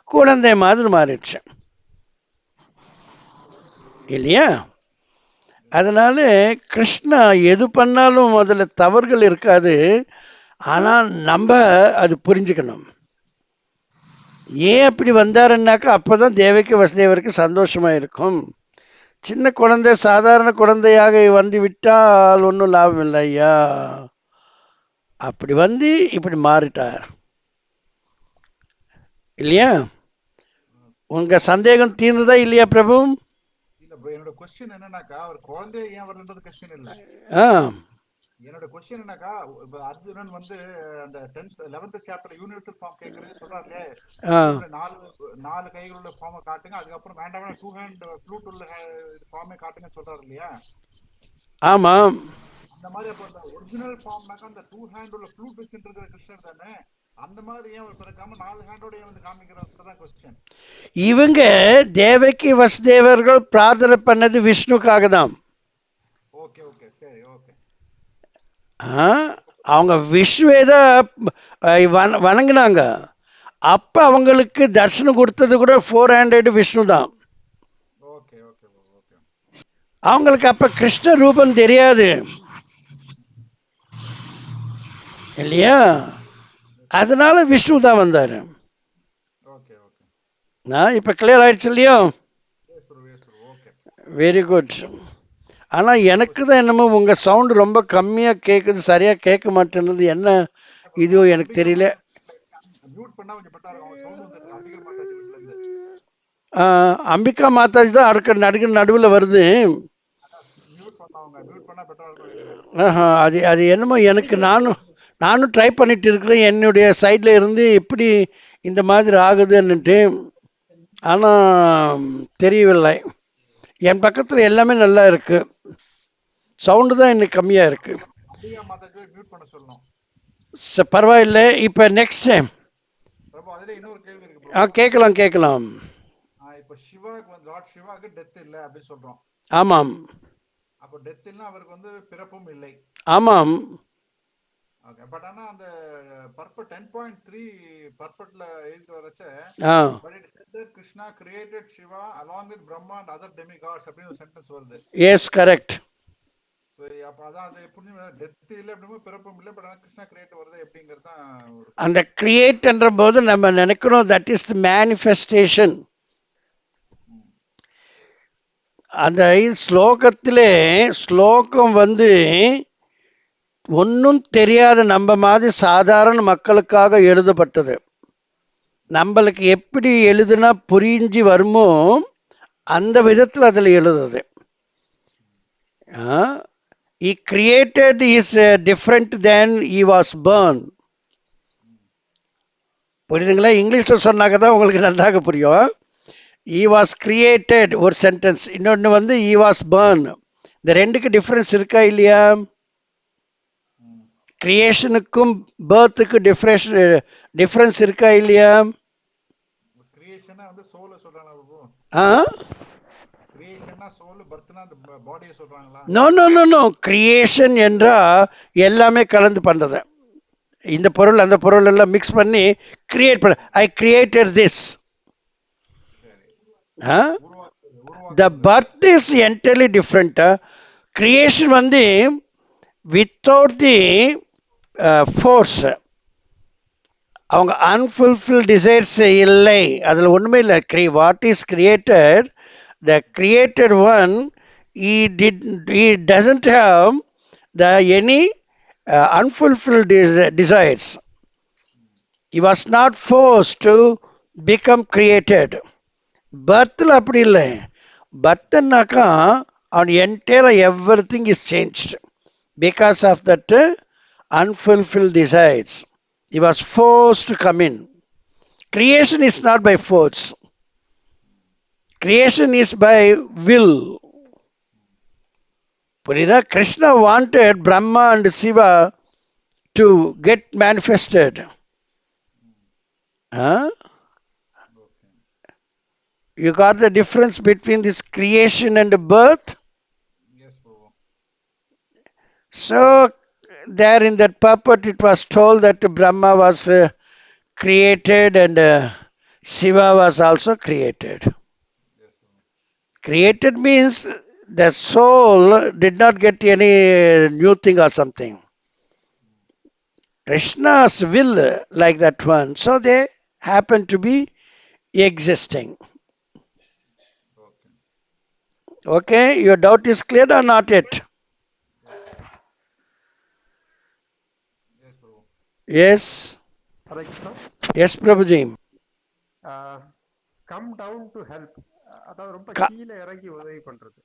குழந்தை மாதிரி மாறிடுச்சு இல்லையா? அதனால கிருஷ்ணா எது பண்ணாலும் முதல்ல தவறுகள் இருக்காது. ஆனால் நம்ம அது புரிஞ்சுக்கணும். ஏன் அப்படி வந்தாருன்னாக்கா அப்பதான் தேவகி வசுதேவருக்கு சந்தோஷமா இருக்கும். சின்ன குழந்தை சாதாரண குழந்தையாக வந்து விட்டால் ஒன்றும் லாபம் இல்லை ஐயா. அப்படி வந்து இப்படி மாறிட்டார் இல்லையா? உங்க சந்தேகம் தீர்ந்ததா இல்லையா பிரபு? என்னோட क्वेश्चन என்னன்னாக்கா, ஒரு குழந்தை ஏன் வரலன்றது क्वेश्चन இல்ல. என்னோட क्वेश्चन என்னன்னாக்கா, அர்ஜுனன் வந்து அந்த 10th 11th chapter universal form கேக்குறது சொல்றாருல, 4 கைகள் உள்ள ஃபார்மை காட்டுங்க, அதுக்கு அப்புறம் வேண்டாம் 2 ஹேண்ட் ஃப்ளூட் உள்ள ஃபார்மை காட்டுங்க சொல்றாரு இல்லையா? ஆமா. அந்த மாதிரி அப்ப அந்த ஒரிஜினல் ஃபார்ம்னாக்கா அந்த 2 ஹேண்ட் உள்ள ஃப்ளூட் வச்சிருக்கிற கிருஷ்ணர் தானே, அந்த மாதிரி ஏன் பிறக்காம 4 ஹேண்டோட வந்து காமிக்கிறதான் क्वेश्चन. இவங்க தேவகி வசுதேவர்கள் பிரார்த்தனை பண்ணது விஷ்ணுக்காக தான். ஓகே ஓகே சரி ஓகே. அவங்க விஷ்ணுவே தான் வணங்கினாங்க. அப்ப அவங்களுக்கு தர்சனம் கொடுத்தது கூட 4 ஹேண்டட் விஷ்ணு தான். Okay okay okay. அவங்களுக்கு அப்ப கிருஷ்ண ரூபம் தெரியாது இல்லையா? அதனால விஷ்ணு தான் வந்தாரு. இப்போ கிளியர் ஆயிடுச்சு இல்லையா? Yes bro yes bro okay. Very good. ஆனால் எனக்கு தான் என்னமோ உங்கள் சவுண்டு ரொம்ப கம்மியாக கேட்குது, சரியாக கேட்க மாட்டேன்னுது. என்ன இதுவோ எனக்கு தெரியல. மியூட் பண்ணா கொஞ்சம் பெட்டரா இருக்கும். அவங்க சவுண்ட் வந்து அம்பிகா மாதாஜி வீட்ல இருந்து. அம்பிகா மாதாஜி தான் அடுக்க நடுவில் வருது. மியூட் பண்ணவங்க மியூட் பண்ணா பெட்டரா இருக்கும் நினைக்கிறேன். அது அது என்னமோ எனக்கு நானும் ட்ரை பண்ணிட்டு இருக்கிறேன் என்னுடைய சைடில் இருந்து எப்படி இந்த மாதிரி ஆகுதுன்னுட்டு. ஆனால் தெரியவில்லை. என் பக்கத்தில் எல்லாமே நல்லா இருக்கு, சவுண்டு தான் இன்னைக்கு கம்மியாக இருக்கு. அம்பிகா மாதாஜி மியூட் பண்ண சொல்லணும். பரவாயில்லை. இப்போ நெக்ஸ்ட் டைம் பிரபு அதிலே இன்னொரு கேள்வி இருக்கு ப்ரோ. கேட்கலாம். இப்போ சிவாக்கு வந்து லார்ட் சிவாக்கு டெத் இல்லை அப்படின்னு சொல்றோம். ஆமாம். அப்போ டெத் இல்லைன்னா அவருக்கு வந்து பிறப்பும் இல்லை. ஆமாம். ஓகே. பட் ஆனா அந்த பர்பட் 10.3 பர்பட்ல எழுதி வரச்ச but it said that Krishna created Shiva along with Brahma and other demigods அப்படின்னு ஒரு சென்டென்ஸ் வருது. Yes correct. அப்ப அதான் அது எப்படி டெத் இல்லை அப்படின்னா பிறப்பும் இல்லை. பட் ஆனா கிருஷ்ணா கிரியேட் வருது எப்படிங்கிறது தான் அந்த கிரியேட்ன்ற போது நம்ம நினைக்கணும் தட் இஸ் தி மேனிஃபெஸ்டேஷன். அந்த ஸ்லோகத்திலே ஸ்லோகம் வந்து ஒன்றும் தெரியாத நம்ம மாதிரி சாதாரண மக்களுக்காக எழுதப்பட்டது. நம்மளுக்கு எப்படி எழுதுனா புரிஞ்சு வருமோ அந்த விதத்தில் அதில் எழுதுது. He created is different than he was born. புரியுதுங்களா? இங்கிலீஷில் சொன்னாக்க தான் உங்களுக்கு நன்றாக புரியும். he was created ஒரு சென்டென்ஸ், இன்னொன்று வந்து he was born. இந்த ரெண்டுக்கு டிஃப்ரென்ஸ் இருக்கா இல்லையா? கிரியேஷனுக்கும் பர்த்துக்கு டிஃப்ரென்ஸ் இருக்கா இல்லையா? கிரியேஷனா வந்து சோல் சொல்றாங்களா பிரபு? கிரியேஷனா சோல், பர்த்னா அந்த பாடியை சொல்றாங்களா? No no no no. Creation என்றா எல்லாமே கலந்து பண்றது. இந்த பொருள் அந்த பொருள் எல்லாம் மிக்ஸ் பண்ணி கிரியேட் பண்ண. I created this. The birth is entirely different. Creation வந்து without the force. அவங்க unfulfilled desires இல்லை, அதில் ஒன்றுமே இல்லை. What is created, the created one, he doesn't have any unfulfilled desires. He was not forced to become created. பர்த்தில் அப்படி இல்லை. பர்த்னாக்கா அவன் entire everything is changed because of that unfulfilled desires. He was forced to come in. Creation is not by force. Creation is by will. புரியுதா? Krishna wanted Brahma and Shiva to get manifested. You got the difference between this creation and birth? Yes, bro. So there in that puppet it was told that Brahma was created and Shiva was also created. Yes, bro. Created means the soul did not get any new thing or something. Krishna's will like that one, so they happen to be existing. Okay, your doubt is clear or not yet? Yes, bro. Yes. Yes, Prabhuji. Come down to help. அதாவது ரொம்ப கீழே இறங்கி உதவி பண்றது.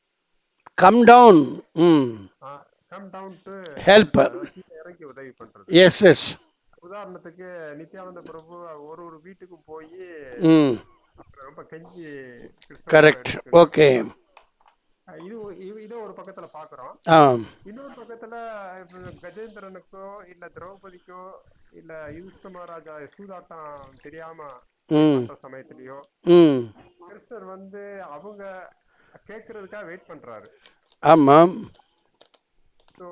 Come down. Come down to help. கீழே இறங்கி உதவி பண்றது. Yes, yes. உதாரணத்துக்கு நித்யானந்த பிரபு ஒரு வீட்டுக்கு போய் ரொம்ப கெஞ்சி. கரெக்ட். ஓகே. இது ஒரு பக்கத்துல பாக்குறோம். இன்னொரு பக்கத்துல கஜேந்திரனுக்கோ இல்ல திரௌபதிக்கோ இல்ல யுதிஷ்ட மகாராஜா சூதாட்டம் தெரியாம சமயத்திலயோ கிருஷ்ணர் வந்து அவங்க கேக்குறதுக்காக வெயிட் பண்றாரு. ஆமாம். சோ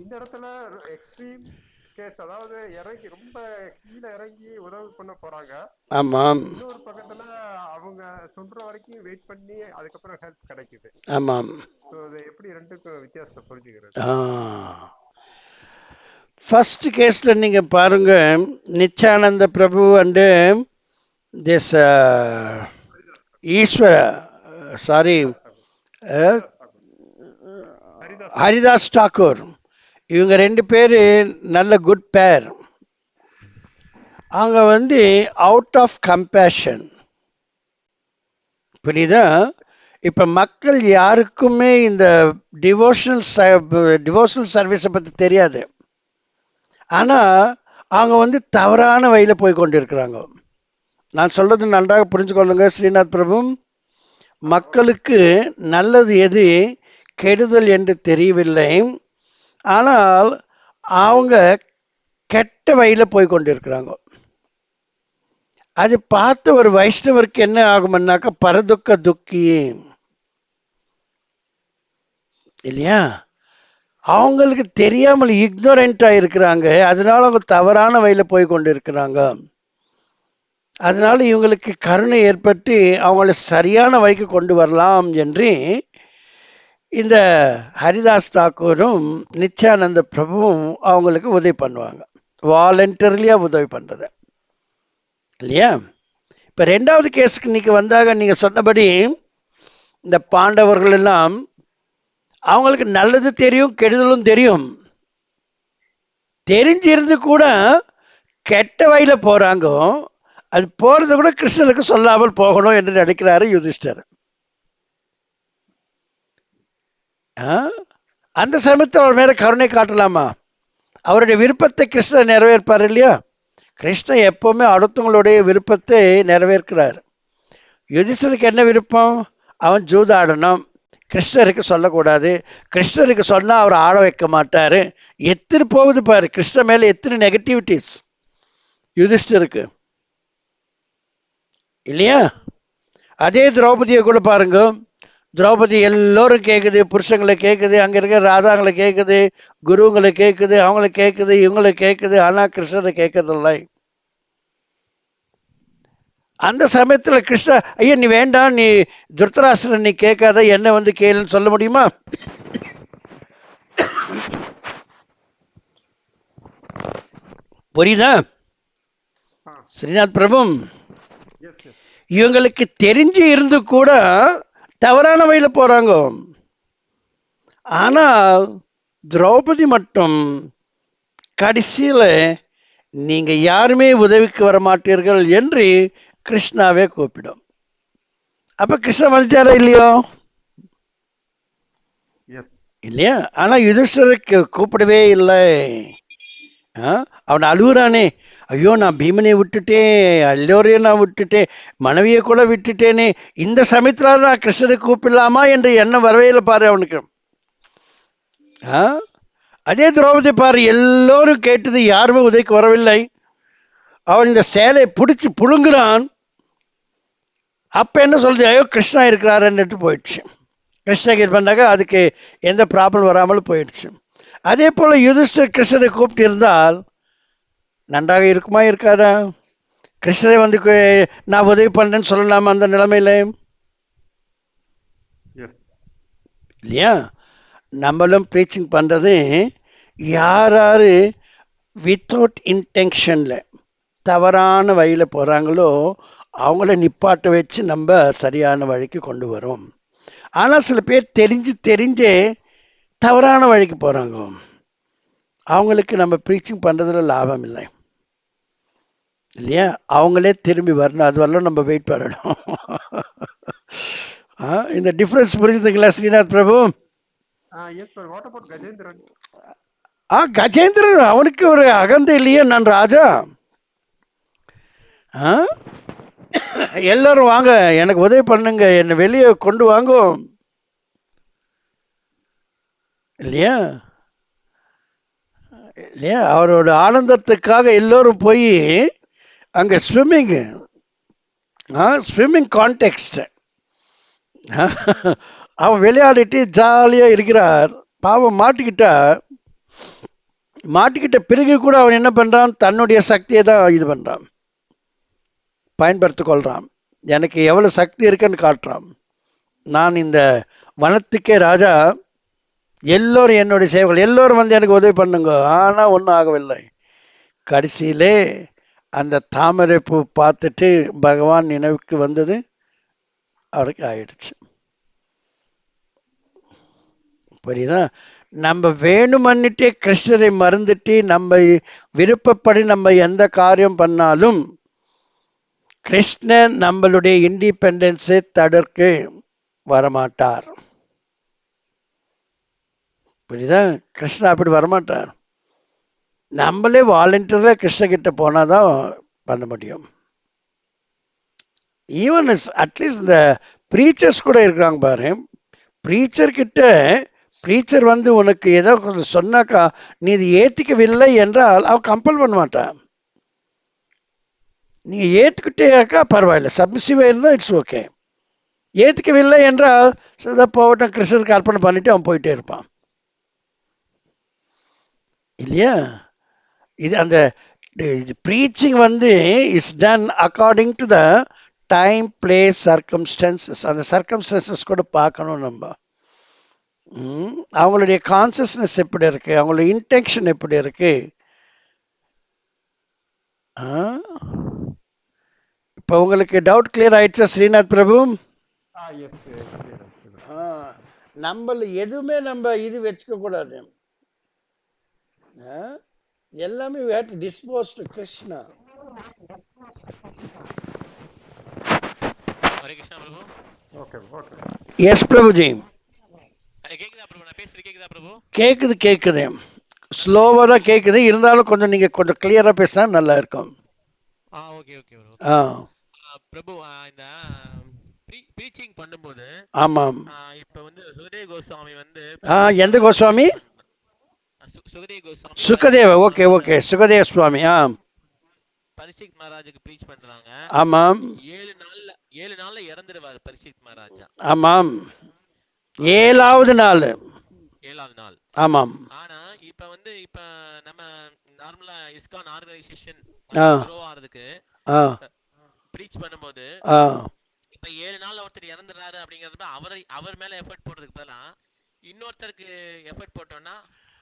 இந்த இடத்துல எக்ஸ்ட்ரீம் கேஸ், அதாவது இறங்கி ரொம்ப கீழே இறங்கி உதவி பண்ண போறாங்க. ஆமாம். இன்னொரு பக்கத்துல அவங்க சொல்ற வரைக்கும் வெயிட் பண்ணி அதுக்கப்புறம் ஹெல்ப் கிடைக்குது. ஆமாம். சோ இது எப்படி ரெண்டுக்கும் வித்தியாசத்தை புரிஞ்சுக்கிறது? ஃபர்ஸ்ட் கேஸ்ல நீங்க பாருங்க, Nityananda Prabhu and this Ishwara, sorry, Haridas Thakur, இவங்க 2 பேர் நல்ல குட் பேர். அவங்க வந்து அவுட் ஆஃப் கம்பேஷன், புரியுதா? இப்போ மக்கள் யாருக்குமே இந்த டிவோஷனல் சர்வீஸை பற்றி தெரியாது. ஆனால் அவங்க வந்து தவறான வழியில் போய் கொண்டிருக்கிறாங்க. நான் சொல்கிறது நன்றாக புரிஞ்சுக்கொள்ளுங்க ஸ்ரீநாத் பிரபு. மக்களுக்கு நல்லது எது கெடுதல் என்று தெரியவில்லை. ஆனால் அவங்க கெட்ட வழியில் போய் கொண்டிருக்கிறாங்க. அது பார்த்து ஒரு வைஷ்ணவருக்கு என்ன ஆகும்னாக்கா பரதுக்க துக்கி இல்லையா? அவங்களுக்கு தெரியாமல் இக்னோரண்டாக இருக்கிறாங்க. அதனால அவங்க தவறான வழியில் போய் கொண்டு இருக்கிறாங்க. அதனால இவங்களுக்கு கருணை ஏற்பட்டு அவங்கள சரியான வழிக்கு கொண்டு வரலாம் என்று இந்த ஹரிதாஸ் தாக்கூரும் நித்யானந்த பிரபுவும் அவங்களுக்கு உதவி பண்ணுவாங்க. வாலண்டரிலியாக உதவி பண்ணுறது இல்லையா? இப்போ 2வது கேஸுக்கு இன்னைக்கு வந்தாக நீங்கள் சொன்னபடி இந்த பாண்டவர்கள் எல்லாம் அவங்களுக்கு நல்லது தெரியும், கெடுதலும் தெரியும். தெரிஞ்சிருந்து கூட கெட்ட வழியில் போகிறாங்க. அது போகிறது கூட கிருஷ்ணருக்கு சொல்லாமல் போகணும் என்று நினைக்கிறாரு யுதிஷ்டர். அந்த சமயத்தில் அவர் மேலே கருணை காட்டலாமா? அவருடைய விருப்பத்தை கிருஷ்ணர் நிறைவேற்பார் இல்லையா? கிருஷ்ணன் எப்போவுமே அடுத்தவங்களுடைய விருப்பத்தை நிறைவேற்கிறார். யுதிஷ்டருக்கு என்ன விருப்பம்? அவன் ஜூதாடணும், கிருஷ்ணருக்கு சொல்லக்கூடாது. கிருஷ்ணருக்கு சொன்னால் அவர் ஆட வைக்க மாட்டார். எத்தனை போகுது பாரு கிருஷ்ணன் மேலே, எத்தனை நெகட்டிவிட்டிஸ் யுதிஷ்டருக்கு இல்லையா? அதே திரௌபதியை கூட பாருங்க. திரௌபதி எல்லோரும் கேட்குது, புருஷங்களை கேட்குது, அங்கே இருக்கிற ராஜாங்களை கேட்குது, குருங்களை கேட்குது, அவங்கள கேட்குது, இவங்களை கேட்குது. ஆனால் கிருஷ்ணரை கேட்கறதில்லை. அந்த சமயத்தில் கிருஷ்ணா, ஐயா நீ வேண்டாம், நீ துர்தராஷ்டிரன் நீ கேட்காத, என்ன வந்து கேளுன்னு சொல்ல முடியுமா? புரியுதா ஸ்ரீநாத் பிரபு? இவங்களுக்கு தெரிஞ்சு இருந்து கூட தவறான வழியில் போறாங்க. ஆனால் திரௌபதி மட்டும் கடைசியில் நீங்க யாருமே உதவிக்கு வர மாட்டீர்கள் என்று கிருஷ்ணாவே கூப்பிடும். அப்ப கிருஷ்ணா வந்துட்டாரா இல்லையோ? இல்லையா? ஆனா யுதிஷ்டருக்கு கூப்பிடவே இல்லை. அவன் அழுகுறானே, ஐயோ நான் பீமனை விட்டுட்டேன், எல்லோரையும் நான் விட்டுட்டேன், மனைவியை கூட விட்டுட்டேனே, இந்த சமயத்தில் நான் கிருஷ்ணரை கூப்பிடலாமா என்று எண்ணம் வரவேல பாரு அவனுக்கு. அதே திரௌபதி பாரு, எல்லோரும் கேட்டது, யாருமே உதவிக்கு வரவில்லை. அவன் இந்த சேலையை பிடிச்சி புழுங்குறான். அப்ப என்ன சொல்றது? ஐயோ கிருஷ்ணா இருக்கிறாருன்னுட்டு போயிடுச்சு. கிருஷ்ணகிரி பண்ணாக்க அதுக்கு எந்த ப்ராப்ளம் வராமல் போயிடுச்சு. அதே போல யுதிஷ்டர் கிருஷ்ணரை கூப்பிட்டு இருந்தால் நன்றாக இருக்குமா இருக்காதா? கிருஷ்ணரை வந்து நான் உதவி பண்றேன்னு சொல்லலாமா அந்த நிலைமையில? இல்லையா? நம்மளும் ப்ரீச்சிங் பண்றது யாராரு வித்தவுட் இன்டென்ஷன்ல தவறான வழியில் போறாங்களோ அவங்கள நிப்பாட்ட வச்சு நம்ம சரியான வழிக்கு கொண்டு வரோம். ஆனால் சில பேர் தெரிஞ்சே தவறான வழிக்கு போறாங்க. அவங்களுக்கு நம்ம ப்ரீச்சிங் பண்றதுல லாபம் இல்லை இல்லையா? அவங்களே திரும்பி வரணும், அது வரலாம் நம்ம வெயிட் பண்ணணும். இந்த டிஃபரன்ஸ் புரிஞ்சுதுங்களா ஸ்ரீநாத் பிரபு? கஜேந்திரன் அவனுக்கு ஒரு அகந்தை இல்லையே, நான் ராஜா. எல்லாரும் வாங்க, எனக்கு உதவி பண்ணுங்க, என்னை வெளியே கொண்டு வாங்க இல்லையா? இல்லையா? அவரோட ஆனந்தத்துக்காக எல்லோரும் போய் அங்கே ஸ்விம்மிங் கான்டெக்ஸ்ட் அவன் விளையாடிட்டு ஜாலியாக இருக்கிறார். பாவம் மாட்டிக்கிட்ட பிறகு கூட அவன் என்ன பண்ணுறான்? தன்னுடைய சக்தியை தான் இது பண்ணுறான், பயன்படுத்தி கொள்கிறான். எனக்கு எவ்வளோ சக்தி இருக்குன்னு காட்டுறான். நான் இந்த வனத்துக்கே ராஜா, எல்லோரும் என்னுடைய சேவர்கள் எல்லோரும் வந்து எனக்கு உதவி பண்ணுங்க. ஆனால் ஒன்றும் ஆகவில்லை. கடைசியிலே அந்த தாமரை பூ பார்த்துட்டு பகவான் நினைவுக்கு வந்தது, அவருக்கு ஆயிடுச்சு. புரியுதா? நம்ம வேணுமன்னிட்டே கிருஷ்ணரை மறந்துட்டு நம்ம விருப்பப்படி நம்ம எந்த காரியம் பண்ணாலும் கிருஷ்ணன் நம்மளுடைய இண்டிபெண்டன்ஸை தடுக்க வரமாட்டார். புரியுதா? கிருஷ்ணன் அப்படி வரமாட்டார். நம்மளே வாலண்டியரா கிருஷ்ண கிட்ட போனாதான் பண்ண முடியும். ஈவன் அட்லீஸ்ட் இந்த ப்ரீச்சர்ஸ் கூட இருக்கிறாங்க பாரு. ப்ரீச்சர் கிட்ட ப்ரீச்சர் வந்து உனக்கு ஏதோ சொன்னாக்கா நீ இது ஏத்திக்கவில்லை என்றால் அவன் கம்பல் பண்ண மாட்டான். நீங்க ஏத்துக்கிட்டேக்கா பரவாயில்ல, சப்மிசிவா இருந்தா இட்ஸ் ஓகே. ஏத்துக்கவில்லை என்றால் போகட்டும், கிருஷ்ணருக்கு அர்ப்பணம் பண்ணிட்டு அவன் போயிட்டே இருப்பான் இல்லையா? இது அந்த ப்ரீச்சிங் வந்து is done according to the time, place, circumstances. அந்த சர்க்கம்ஸ்டன்சஸ் கூட பார்க்கணும் நம்ம. அவங்களுடைய கான்சியஸ்னஸ் எப்படி இருக்கு, அவங்களுடைய இன்டென்ஷன் எப்படி இருக்கு. இப்போ உங்களுக்கு டவுட் கிளியர் ஆயிடுச்சா ஸ்ரீநாத் பிரபு? நம்மள எதுவுமே நம்ம இது வச்சுக்க கூடாது. எல்லாமே we have to dispose to Krishna. Hare Krishna Prabhu. Okay okay. Yes Prabhuji. கேக்குதா பிரபு? நான் பேசுறது கேக்குதா பிரபு? கேக்குது. ஸ்லோவா தான் கேக்குது, இருந்தாலும் கொஞ்சம் நீங்க கொஞ்சம் கிளியரா பேசினா நல்லா இருக்கும். ஓகே ஓகே பிரபு. பிரபு இந்த ப்ரீச்சிங் பண்ணும்போது ஆமாம், இப்போ வந்து சுகதேவ கோஸ்வாமி வந்து எந்த கோஸ்வாமி? சுகதேவ கோஸ்வாமி, சுகதேவ. ஓகே சுகதேவ சுவாமி. பரீட்சித் மகாராஜுக்கு ப்ரீச் பண்றாங்க. ஆமாம். 7 நாள்ல இறந்துடுவார் பரீட்சித் மகாராஜா. ஆமாம், 7வது நாள். ஆமாம். ஆனா இப்ப நம்ம நார்மலா இஸ்கான் ஆர்கனைசேஷன் க்ரோ ஆறதுக்கு ப்ரீச் பண்ணும்போது இப்ப 7 நாள்ல ஒருத்தர் இறந்துறாரு அப்படிங்கறது அவர் மேல எஃபர்ட் போடுறதுக்கு பதிலா இன்னொருத்தருக்கு எஃபர்ட் போட்டோம்னா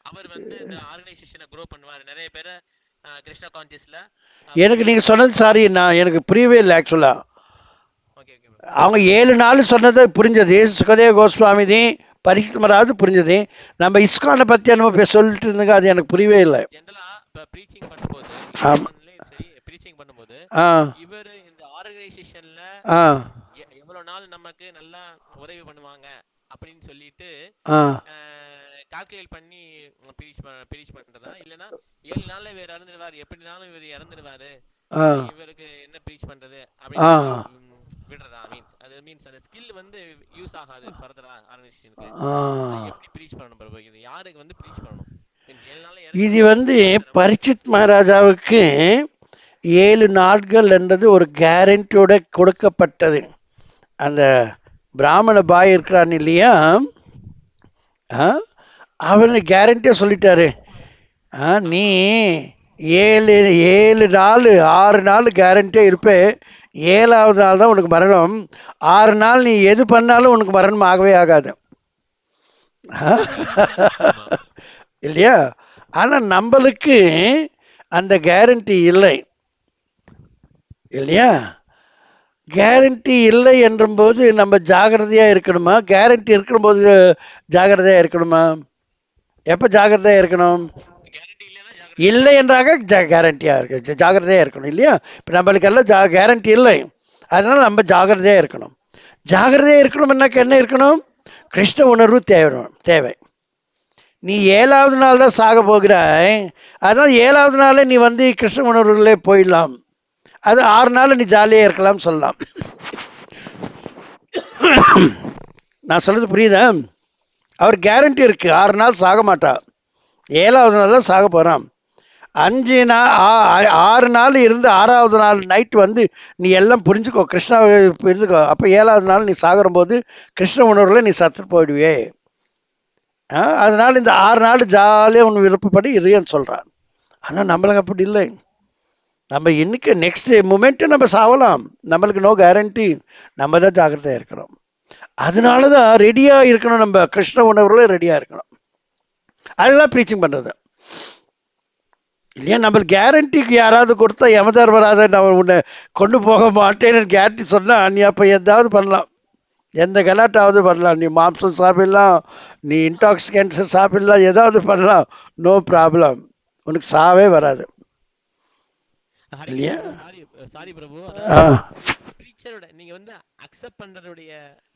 அவர் வந்து இந்த ஆர்கனைசேஷனை க்ரோ பண்ணுவாரு. நிறைய பேரை கிருஷ்ணா கான்சியஸ்ல. எனக்கு நீங்க சொன்னது சாரி, எனக்கு புரியவே இல்லை ஆக்சுவலா. அவங்க 7 நாள் சொன்னது புரிஞ்சது, சுகதேவ கோஸ்வாமி பரீட்சித் மகாராஜ் புரிஞ்சது. நம்ம இஸ்கானை பத்தி நம்ம சொல்லிட்டு இருந்தோங்க, அது எனக்கு புரியவே இல்லை. ஜெனரலா இப்ப ப்ரீச்சிங் பண்ணும்போது இவர் இந்த ஆர்கனைசேஷன்ல எவ்வளவு நாள் நமக்கு நல்லா உதவி பண்ணுவாங்க அப்படின்னு சொல்லிட்டு கால்குலேட் பண்ணி ப்ரீச் பண்றதா, இல்லனா 7 நாள்ல இவர் இறந்துடுவார், எப்படினாலும் இவர் இறந்துடுவாரு, இவருக்கு என்ன ப்ரீச் பண்றது அப்படின்னு விடுறதா? மீன்ஸ் அந்த ஸ்கில் வந்து யூஸ் ஆகாது ஃபர்தரா ஆர்கனைசேஷனுக்கு. எப்படி ப்ரீச் பண்ணணும் பிரபு? இது யாருக்கு வந்து ப்ரீச் பண்ணணும்? இது வந்து பரீட்சித் மகாராஜாவுக்கு 7 நாட்கள் என்றது ஒரு கேரண்டியோட கொடுக்கப்பட்டது. அந்த பிராமண பாய் இருக்கிறான் இல்லையா, அவரு கேரண்டியா சொல்லிட்டாரு, நீ 7 நாள் 6 நாள் கேரண்டியா இருப்பே, 7வது நாள் தான் உனக்கு மரணம். 6 நாள் நீ எது பண்ணாலும் உனக்கு மரணம் ஆகவே ஆகாது இல்லையா? ஆனா நம்மளுக்கு அந்த கேரண்டி இல்லை இல்லையா? கேரண்டி இல்லை என்றும்போது நம்ம ஜாகிரதையா இருக்கணுமா? கேரண்டி இருக்கும்போது ஜாகிரதையா இருக்கணுமா? எப்ப ஜாகிரதையா இருக்கணும்? இல்லை என்றாக கேரண்டியா இருக்கு, ஜாகிரதையா இருக்கணும் இல்லையா? இப்ப நம்மளுக்கு எல்லாம் கேரண்டி இல்லை, அதனால நம்ம ஜாகிரதையா இருக்கணும். ஜாகிரதையா இருக்கணும்னாக்க என்ன இருக்கணும்? கிருஷ்ண உணர்வு தேவை. நீ 7வது நாள் தான் சாக போகிறாய், அதனால 7வது நாள் நீ வந்து கிருஷ்ண உணர்வுகளே போயிடலாம். அது 6 நாள் நீ ஜாலியா இருக்கலாம் சொல்லலாம். நான் சொல்றது புரியுதா? அவர் கேரண்டி இருக்கு, 6 நாள் சாக மாட்டா, 7வது நாள் தான் சாக போறான். 6 நாள் இருந்து 6வது நாள் நைட் வந்து நீ எல்லாம் புரிஞ்சுக்கோ, கிருஷ்ணா புரிஞ்சுக்கோ. அப்போ 7வது நாள் நீ சாகிற போது கிருஷ்ண உணர்வுல நீ சத்து போயிடுவே. அதனால இந்த 6 நாள் ஜாலியாக உன் விருப்பப்படி இருன்னு சொல்றான். ஆனால் நம்மளுக்கு அப்படி இல்லை. நம்ம இன்னைக்கு நெக்ஸ்ட் மூமெண்ட்டு நம்ம சாவலாம், நம்மளுக்கு நோ கேரண்டி. நம்ம தான் ஜாக்கிரதையாக இருக்கணும். அதனால தான் ரெடியாக இருக்கணும், நம்ம கிருஷ்ண உணர்வுல ரெடியாக இருக்கணும். அதுதான் ப்ரீச்சிங் பண்ணுறது. இல்லையா? நம்மளுக்கு கேரண்டிக்கு யாராவது கொடுத்தா யமதர்மராஜ நான் உன்னை கொண்டு போக மாட்டேன்னு கேரண்டி சொன்னால் நீ அப்போ எதாவது பண்ணலாம், எந்த கலாட்டாவது பண்ணலாம். நீ மாம்சம் சாப்பிடலாம், நீ இன்டாக்சிகன்ஸ் சாப்பிடலாம், ஏதாவது பண்ணலாம், நோ ப்ராப்ளம், உனக்கு சாவே வராது. இல்லையா? சாரி பிரபு, ஆ பிரீச்சரோட நீங்க வந்து அக்செப்ட் பண்றதுடைய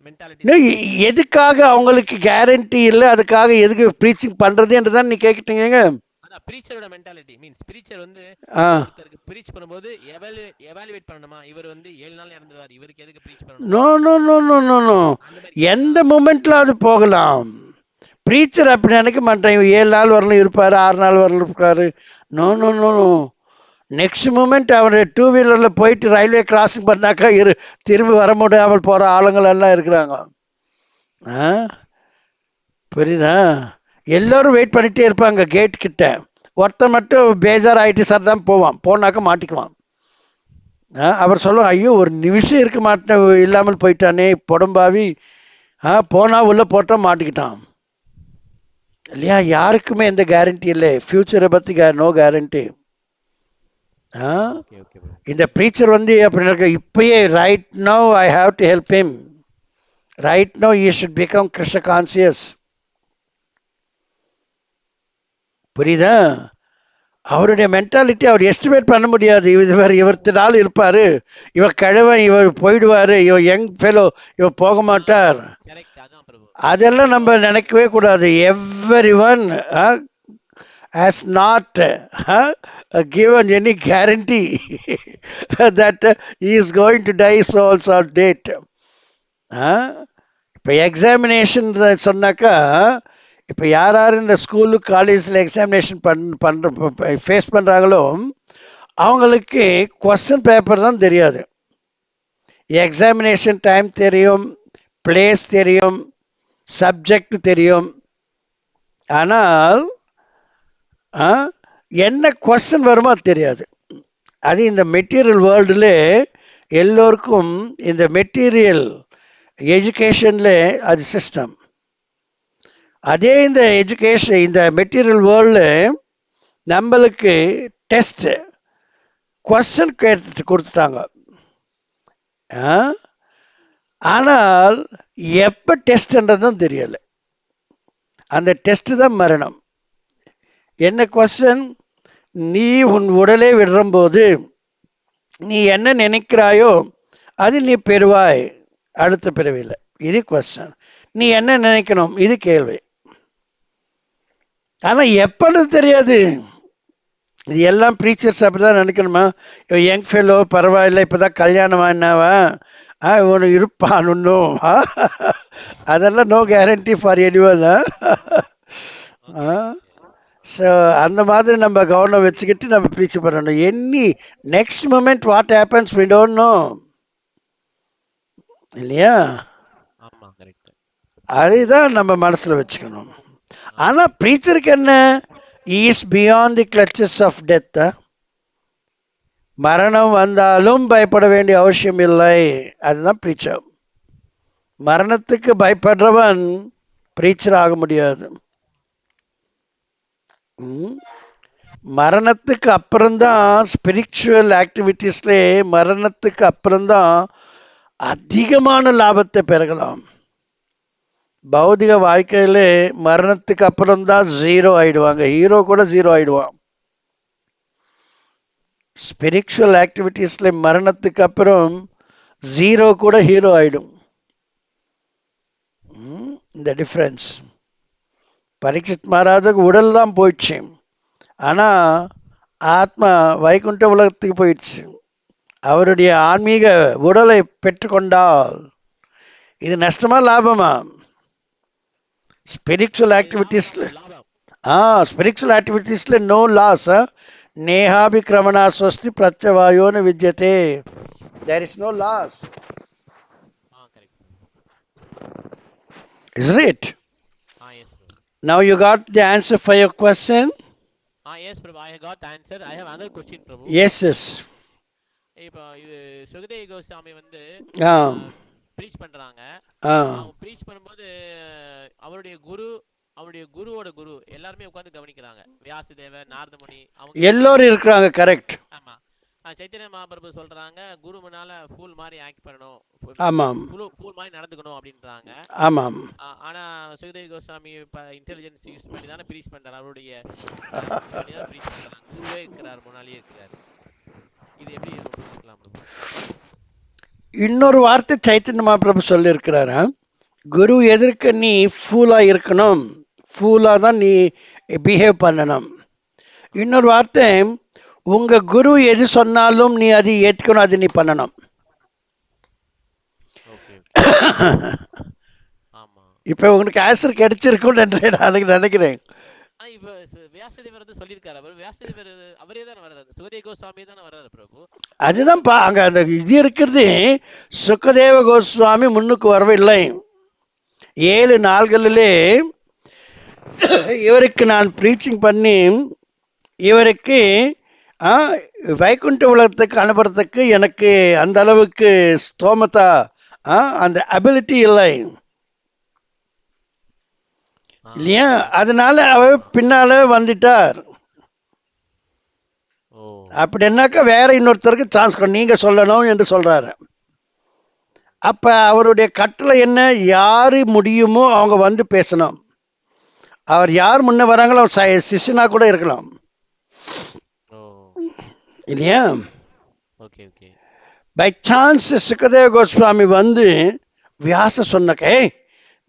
மென்டாலிட்டி எதுக்காக அவங்களுக்கு கேரண்டி இல்லை, அதுக்காக எதுக்கு ப்ரீச்சிங் பண்ணுறதுன்னு தான் நீ கேட்கிட்டீங்க. அதான் பிரீச்சரோட மென்டாலிட்டி மீன்ஸ் பிரீச்சர் வந்து ஆ ஒருத்தருக்கு பிரீச் பண்ணும்போது எவாலுவேட் பண்ணணுமா, இவர் வந்து 7 நாள் இறந்துருவார், இவருக்கு எதுக்கு பிரீச் பண்ணணும், no no no no no no அந்த மாதிரி எந்த மூமெண்ட்ல அது போகலாம். ப்ரீச்சர் அப்படி நினைக்க மாட்டேன், 7 நாள் வரலும் இருப்பார், 6 நாள் வரலும் இருப்பாரு. No no no no next moment அவர் 2 வீலரில் போயிட்டு ரயில்வே கிராசிங் பண்ணாக்கா திரும்பி வர முடியாமல் போகிற ஆளுங்கள் எல்லாம் இருக்கிறாங்க. ஆ புரியுதா? எல்லோரும் வெயிட் பண்ணிகிட்டே இருப்பாங்க கேட் கிட்ட. ஒருத்தன் மட்டும் பேஜார் ஆகிட்டு சார் தான் போவான், போனாக்க மாட்டிக்குவான். அவர் சொல்லுவாங்க, ஐயோ ஒரு நிமிஷம் இருக்க மாட்டேன், இல்லாமல் போயிட்டானே பொடம்பாவி, போனால் உள்ளே போட்டால் மாட்டிக்கிட்டான். இல்லையா? யாருக்குமே எந்த கேரண்டி இல்லை, ஃப்யூச்சரை பற்றி நோ கேரண்டி. இந்த ப்ரீச்சர் வந்து அப்படி இப்பயே right now I have to help him, right now you should become Krishna conscious. புரியுதா? அவருடைய மென்டாலிட்டி அவர் எஸ்டிமேட் பண்ண முடியாது. இவர் நாள் இருப்பார், இவர் கிழவன், இவர் போயிடுவார், இவர் யங் ஃபெலோ, இவர் போக மாட்டார், அதெல்லாம் நம்ம நினைக்கவே கூடாது. Every one has not given any guarantee that he is going to die so also on date. இப்போ எக்ஸாமினேஷன் சொன்னாக்கா, இப்போ யார் இந்த ஸ்கூலு காலேஜில் எக்ஸாமினேஷன் ஃபேஸ் பண்ணுறாங்களோ அவங்களுக்கு கொஸ்டின் பேப்பர் தான் தெரியாது. எக்ஸாமினேஷன் டைம் தெரியும், பிளேஸ் தெரியும், சப்ஜெக்ட் தெரியும், ஆனால் என்ன கொஸ்டின் வருமோ அது தெரியாது. அது இந்த மெட்டீரியல் வேர்ல்டில் எல்லோருக்கும் இந்த மெட்டீரியல் எஜுகேஷனில் அது சிஸ்டம். அதே இந்த எஜுகேஷன் இந்த மெட்டீரியல் வேர்ல்டில் நம்மளுக்கு டெஸ்ட் கொஸ்டின் கேட்டு கொடுத்துட்டாங்க. ஆனால் எப்போ டெஸ்ட்ன்றதும் தெரியலை. அந்த டெஸ்ட் தான் மரணம். என்ன கொஸ்டின்? நீ உன் உடலை விடும்போது நீ என்ன நினைக்கிறாயோ அது நீ பெறுவாய் அடுத்த பிறவியில். இது கொஸ்டின். நீ என்ன நினைக்கணும், இது கேள்வி. ஆனால் எப்பன்னு தெரியாது. இது எல்லாம் ப்ரீச்சர்ஸ் அப்படி தான் நினைக்கணுமா? யங் ஃபெலோ பரவாயில்ல, இப்போ தான் கல்யாணம் ஆனாவா, இவனு இருப்பான் இன்னும், அதெல்லாம் no guarantee for anyone. So அந்த மாதிரி நம்ம கவனம் வச்சுக்கிட்டு நம்ம ப்ரீச் பண்ணணும். Any next moment what happens we don't know, இல்லையா? அதுதான் நம்ம மனசில் வச்சுக்கணும். ஆனால் ப்ரீச்சருக்கு என்ன, is beyond the clutches of death. மரணம் வந்தாலும் பயப்பட வேண்டிய அவசியம் இல்லை, அதுதான் ப்ரீச்சர். மரணத்துக்கு பயப்படுறவன் ப்ரீச்சர் ஆக முடியாது. மரணத்துக்கு அப்புறம்தான் ஸ்பிரிச்சுவல் ஆக்டிவிட்டீஸ்ல மரணத்துக்கு அப்புறம்தான் அதிகமான லாபத்தை பெறலாம். பௌதிக வாழ்க்கையில மரணத்துக்கு அப்புறம்தான் ஜீரோ ஆயிடுவாங்க, ஹீரோ கூட ஜீரோ ஆயிடுவான். ஸ்பிரிச்சுவல் ஆக்டிவிட்டீஸ்ல மரணத்துக்கு அப்புறம் ஜீரோ கூட ஹீரோ ஆயிடும். இந்த டிஃபரன்ஸ். பரீட்சித் மகாராஜுக்கு உடல் தான் போயிடுச்சு, ஆனால் ஆத்மா வைகுண்ட உலகத்துக்கு போயிடுச்சு. அவருடைய ஆன்மீக உடலை பெற்றுக்கொண்டால் இது நஷ்டமா லாபமா? ஸ்பிரிச்சுவல் ஆக்டிவிட்டீஸ்ல நோ லாஸ். நேஹாபிக்ரமணா ஸ்வஸ்தி பிரத்யவாயோன்னு வித்யதே. There is no loss. Isn't it? Yes, bro. Now you got the answer for your question? Yes, Prabhu, I got the answer. I have another question, Prabhu. Yes, yes. இப்போ இது சுகதேவ கோஸ்வாமி வந்து preach பண்றாங்க. Preach பண்ணும்போது அவருடைய குரு அவருடைய குருவோட குரு எல்லாருமே உட்கார்ந்து கவனிக்கிறாங்க. வியாசதேவர், நாரதமுனி அவங்க எல்லோரும் இருக்கிறாங்க. கரெக்ட். ஆமா. சைத்தன்ய மகாபிரபு சொல்றாங்க குரு முன்னால ஃபூல் மாதிரி ஆக்ட் பண்ணணும், ஆமாம் ஃபூல் மாதிரி நடந்துக்கணும் அப்படின்றாங்க. ஆமாம். ஆனா சுகதேவ் கோஸ்வாமி இன்டெலிஜென்ஸ் யூஸ் பண்ணி தானே ப்ரீச் பண்றாரு. அவருடைய ப்ரீச் பண்றாங்க. குருவே இருக்கிறார், முன்னாலேயே இருக்கிறார். இது எப்படி நம்ம புரிஞ்சுக்கலாம் பிரபு? இன்னொரு வார்த்தை சைத்தன்ய மகாபிரபு சொல்லியிருக்கிறாரா, குரு எதிர்க்க நீ ஃபூலா இருக்கணும், ஃபூலா தான் நீ பிஹேவ் பண்ணணும். இன்னொரு வார்த்தை, உங்க குரு எது சொன்னாலும் நீ அதை ஏற்றுக்கணும், அது நீ பண்ணணும். இப்ப உங்களுக்கு ஆன்சர் கிடைச்சிருக்கும் நான் நினைக்கிறேன். இப்ப வியாசதேவர் வந்து சொல்லியிருக்காரு. அவர் வியாசதேவர் அவரே தான் வர்றாரு, சுகதேவ கோஸ்வாமி தானே வர்றாரு பிரபு. அதுதான்ப்பா அங்க அந்த இது இருக்கிறது. சுகதேவ கோஸ்வாமி முன்னுக்கு வரவில்லை. 7 நாள்களிலே இவருக்கு நான் ப்ரீச்சிங் பண்ணி இவருக்கு வைகுண்ட உலகத்துக்கு அனுப்புறதுக்கு எனக்கு அந்த அளவுக்கு ஸ்தோமதா, அந்த அபிலிட்டி இல்லை இல்லையா. அதனால அவர் பின்னால வந்துட்டார். அப்படின்னாக்கா வேற இன்னொருத்தருக்கு சான்ஸ் நீங்க சொல்லணும் என்று சொல்றாரு. அப்ப அவருடைய கட்டளை என்ன, யாரு முடியுமோ அவங்க வந்து பேசணும். அவர் யார் முன்ன வராங்களோ சிஷ்யனா கூட இருக்கலாம் இல்லையா. பை சான்ஸ் சுகதேவ கோஸ்வாமி வந்து வியாச சொன்னக்கே,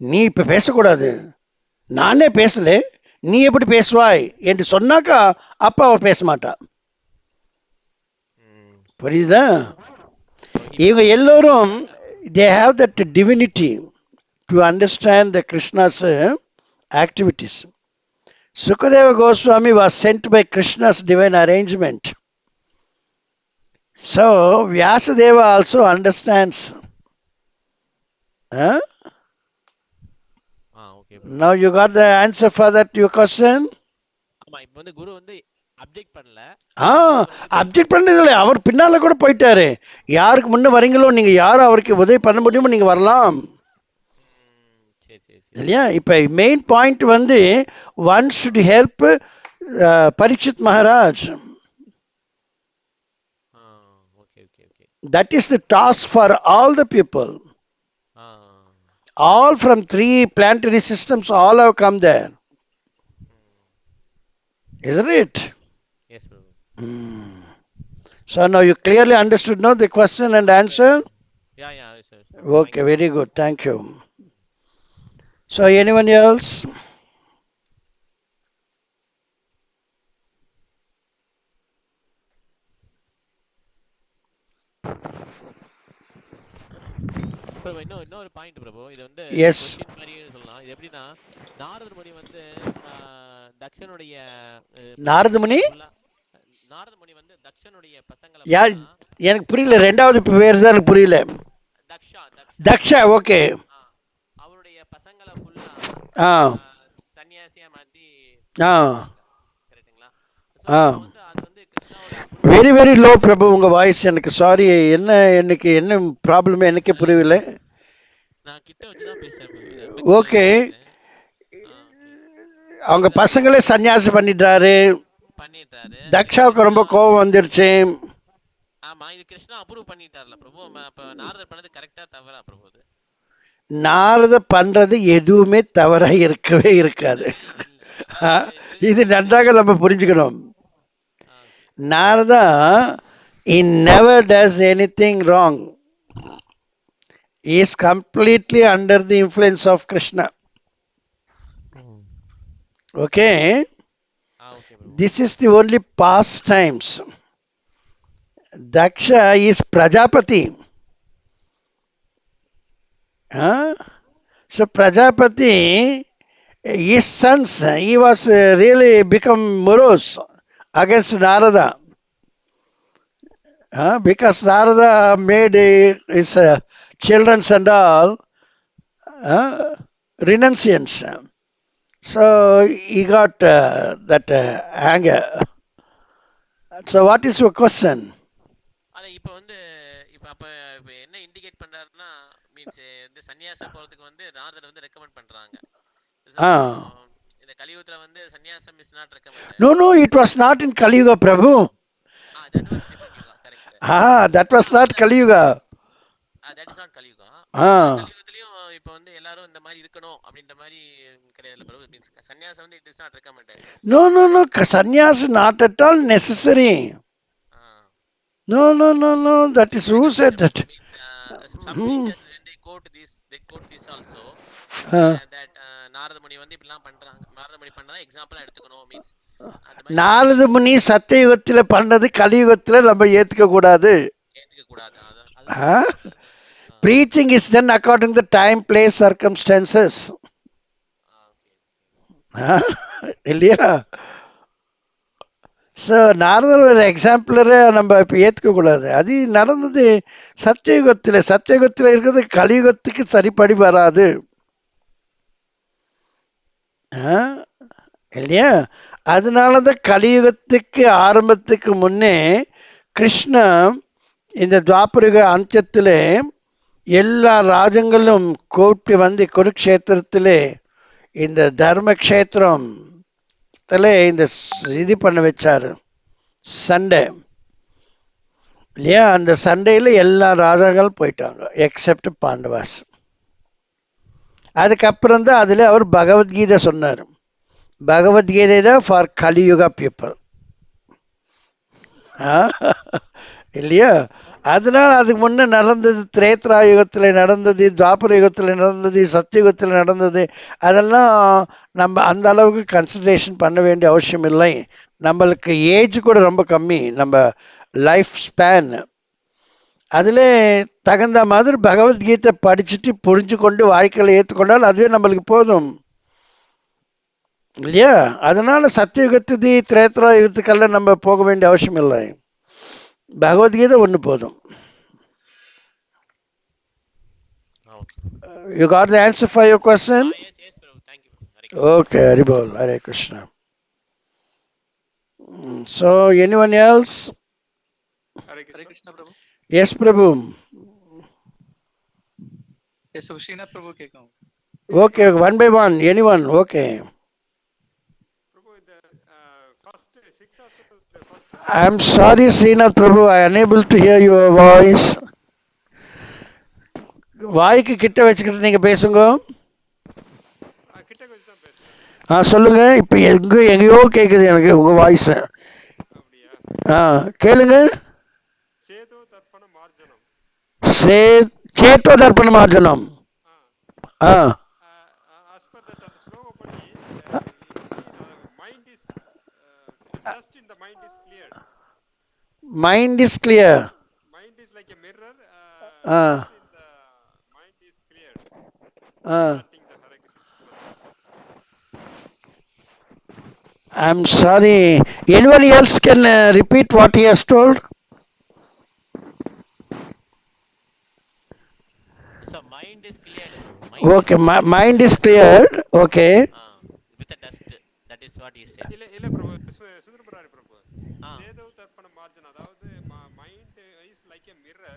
நீ இப்ப பேசக்கூடாது, நானே பேசல, நீ எப்படி பேசுவாய் என்று சொன்னாக்கா அப்ப அவ பேச மாட்டா. புரியுதா? இவங்க எல்லோரும் they have that divinity to understand the Krishna's activities. Sukadeva Goswami was sent by Krishna's divine arrangement. So Vyasadeva also understands. Now you got the answer for that your question? ஆமா, இப்போ வந்து குரு வந்து அப்ஜெக்ட் பண்ணல. Object பண்ணல, அவர் பின்னால கூட போயிட்டாரு. யாருக்கு முன்ன வரீங்களோ, நீங்க யாரும் அவருக்கு உதவி பண்ண முடியுமோ நீங்க வரலாம் இல்லையா. இப்ப மெயின் பாயிண்ட் வந்து one should help Parikshit Maharaj. That is the task for all the people. All from 3 planetary systems, all have come there. Isn't it? Yes, bro. So now you clearly understood now the question and answer? Yeah, sir. Okay, very good. Thank you. So anyone else? பிரபு இன்னொரு point பிரபு, இது வந்து question மாதிரி சொல்லலாம். இது எப்படின்னா, நாரதமுனி வந்து தக்ஷனுடைய நாரதமுனி வந்து தக்ஷனுடைய பசங்களை எனக்கு புரியல, ரெண்டாவது பேர் தான் எனக்கு புரியல. தக்ஷா. ஓகே. அவருடைய பசங்களை ஃபுல்லா சன்னியாசியா மாத்தி. கரெக்ட்டுங்களா? வந்து அது வந்து கிருஷ்ணாவோட வெரி வெரி லோ பிரபு உங்க வாய்ஸ். எனக்கு சாரி, எனக்கு என்ன ப்ராப்ளம் எனக்கே புரியவில்லை. நான் கிட்ட வச்சு தான் பேசுறேன். ஓகே. அவங்க பசங்களே சன்னியாசி பண்ணிட்டாரு. தக்ஷாவுக்கு ரொம்ப கோபம் வந்துருச்சு. ஆமா, இது கிருஷ்ணா அப்ரூவ் பண்ணிட்டார்ல பிரபு. அப்ப நாரதர் பண்ணது கரெக்ட்டா தவறா பிரபு? நாரதர் பண்றது எதுவுமே தவறா இருக்கவே இருக்காது. இது நன்றாக நம்ம புரிஞ்சுக்கணும். Narada, he never does anything wrong. He is completely under the influence of Krishna. Okay? This is the only pastimes. Daksha is Prajapati. So Prajapati, his sons, he was really become morose against Narada. Because Narada made his children and all renunciants. So he got that anger. So what is your question? இப்போ வந்து அப்ப என்ன indicate பண்றாருன்னா, means இந்த சன்னியாசம் போறதுக்கு வந்து நாரதர் வந்து ரெக்கமெண்ட் பண்றாங்க. கலியுகத்துல வந்து சன்னியாசம் is not recommended. No, it was not in Kali Yuga, Prabhu. That was different yuga, correct. That was not Kali Yuga. That is not Kaliyuga. கலியுகத்திலயும் இப்ப வந்து எல்லாரும் இந்த மாதிரி இருக்கணும் அப்படின்ற மாதிரி கிடையாது பிரபு. மீன்ஸ் சன்னியாசம் வந்து it is not recommended. No, sannyas not at all necessary. No, that is who said that. Some preachers when they quote this also, that Narada Muni வந்து இப்படிலாம் பண்றாங்க, நாரத முனி பண்ணதா எக்ஸாம்பிளா எடுத்துக்கணும். மீன்ஸ் நாரத முனி சத்தியயுகத்துல பண்ணது கலியுகத்துல நம்ம ஏத்துக்க கூடாது. Preaching is done according to time, place, circumstances. இல்லையா? ஸோ நாரதர் ஒரு எக்ஸாம்பிளரை நம்ம இப்போ ஏற்றுக்க கூடாது. அது நடந்தது சத்தியயுகத்தில் இருக்கிறது கலியுகத்துக்கு சரிப்படி வராது இல்லையா? அதனால தான் கலியுகத்துக்கு ஆரம்பத்துக்கு முன்னே கிருஷ்ண இந்த துவாபரிக அந்தத்தில் எல்லா ராஜங்களும் கூட்டி வந்து குருக்ஷேத்திரத்தில் இந்த தர்மக்ஷேத்திரத்தில் இந்த இது பண்ண வச்சாரு, சண்டே இல்லையா? அந்த சண்டையில் எல்லா ராஜாக்களும் போயிட்டாங்க எக்ஸப்ட் பாண்டவாஸ். அதுக்கப்புறம் தான் அதில் அவர் பகவத்கீதை சொன்னார். பகவத்கீதை தான் ஃபார் கலியுகா பீப்புள் இல்லையா? அதனால் அதுக்கு முன்னே நடந்தது திரேத்ரா யுகத்தில் நடந்தது, துவாபர யுகத்தில் நடந்தது, சத்தியுகத்தில் நடந்தது, அதெல்லாம் நம்ம அந்த அளவுக்கு கன்சிடரேஷன் பண்ண வேண்டிய அவசியம் இல்லை. நம்மளுக்கு ஏஜ் கூட ரொம்ப கம்மி, நம்ம லைஃப் ஸ்பேன். அதில் தகுந்த மாதிரி பகவத்கீதை படிச்சுட்டு புரிஞ்சு கொண்டு வாழ்க்கையில் ஏற்றுக்கொண்டால் அதுவே நம்மளுக்கு போதும் இல்லையா? அதனால் சத்தியுகத்துக்கு திரேத்ரா யுகத்துக்கெல்லாம் நம்ம போக வேண்டிய அவசியம் இல்லை. பகவத்கீதை ஒன்று போதும். You got the answer for your question? Yes, Prabhu. Thank you. Okay, Haribol, Hare Krishna. So, anyone else? Hare Krishna, Prabhu. Yes, Prabhu. Yes, Prabhu. Srinath Prabhu kekam. Okay, one by one. Anyone? Okay. Prabhu, the first 6 or 7. I'm sorry, Srinath Prabhu. I am unable to hear your voice. வாய்க்கு கிட்ட வச்சுக்கிட்டு நீங்கள் பேசுங்க. சொல்லுங்க. இப்போ எங்கேயோ கேட்குது எனக்கு உங்கள் வாய்ஸு. கேளுங்க. சேத்தோ தர்ப்பண மார்ஜனம். Mind is clear. Mind is like a mirror. The mind is clear. I'm sorry. Anyone else can repeat what he has told? So mind is cleared. Okay, mind is cleared. Okay. With the dust. That is what he said. இல்ல பிரபு, சுந்தரபுராரி பிரபு. சேதோ தர்ப்பண மார்ஜன, அதாவது mind is like a mirror.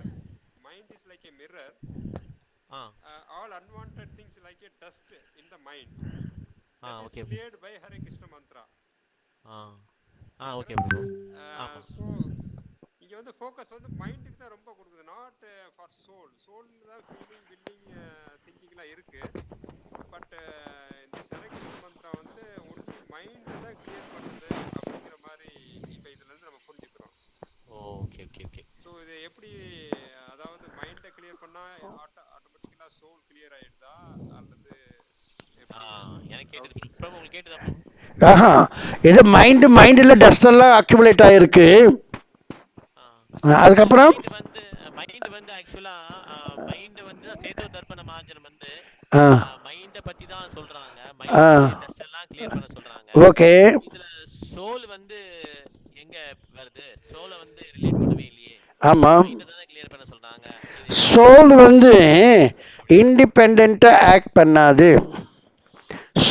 Mind is like a mirror. All unwanted things like a dust in the mind. Okay. Cleared by Hare Krishna mantra. Okay bro. So இங்க வந்து focus வந்து மைண்டுக்கு தான் ரொம்ப கொடுக்குது, not for soul. Soul தான் feeling, billing, திங்கிங்லாம் இருக்கு. But இந்த ஹரே கிருஷ்ண மந்த்ரா வந்து ஒன்லி மைண்ட் தான் கிளியர் பண்ணுது அப்படிங்கிற மாதிரி இப்போ இதுல இருந்து நம்ம புரிஞ்சுக்கிறோம். ஓகே. ஸோ இது எப்படி, அதாவது மைண்டை கிளியர் பண்ணா ஆட்டோமேட்டிக்கலா சோல் கிளியர் ஆயிடுதா அல்லது எனக்கு கேட்டது பிரபு, உங்களுக்கு கேட்டதா? இது மைண்டில் டஸ்ட் எல்லாம் அக்யூமுலேட் ஆயிருக்கு. அதுக்கப்புறம் மைண்ட் வந்து ஆக்சுவலா மைண்ட் வந்து சேதோ தர்ப்பண மார்ஜனம் வந்து மைண்ட பத்தி தான் சொல்றாங்க. மைண்ட் டஸ்ட் எல்லாம் கிளியர் பண்ண சொல்றாங்க. ஓகே. இதுல சோல் வந்து எங்க வருது? சோல வந்து ரிலேட் பண்ணவே இல்லையே. ஆமா, மைண்ட் தான் கிளியர் பண்ண சொல்றாங்க. சோல் வந்து இண்டிபெண்டன்ட்டா ஆக்ட் பண்ணாது.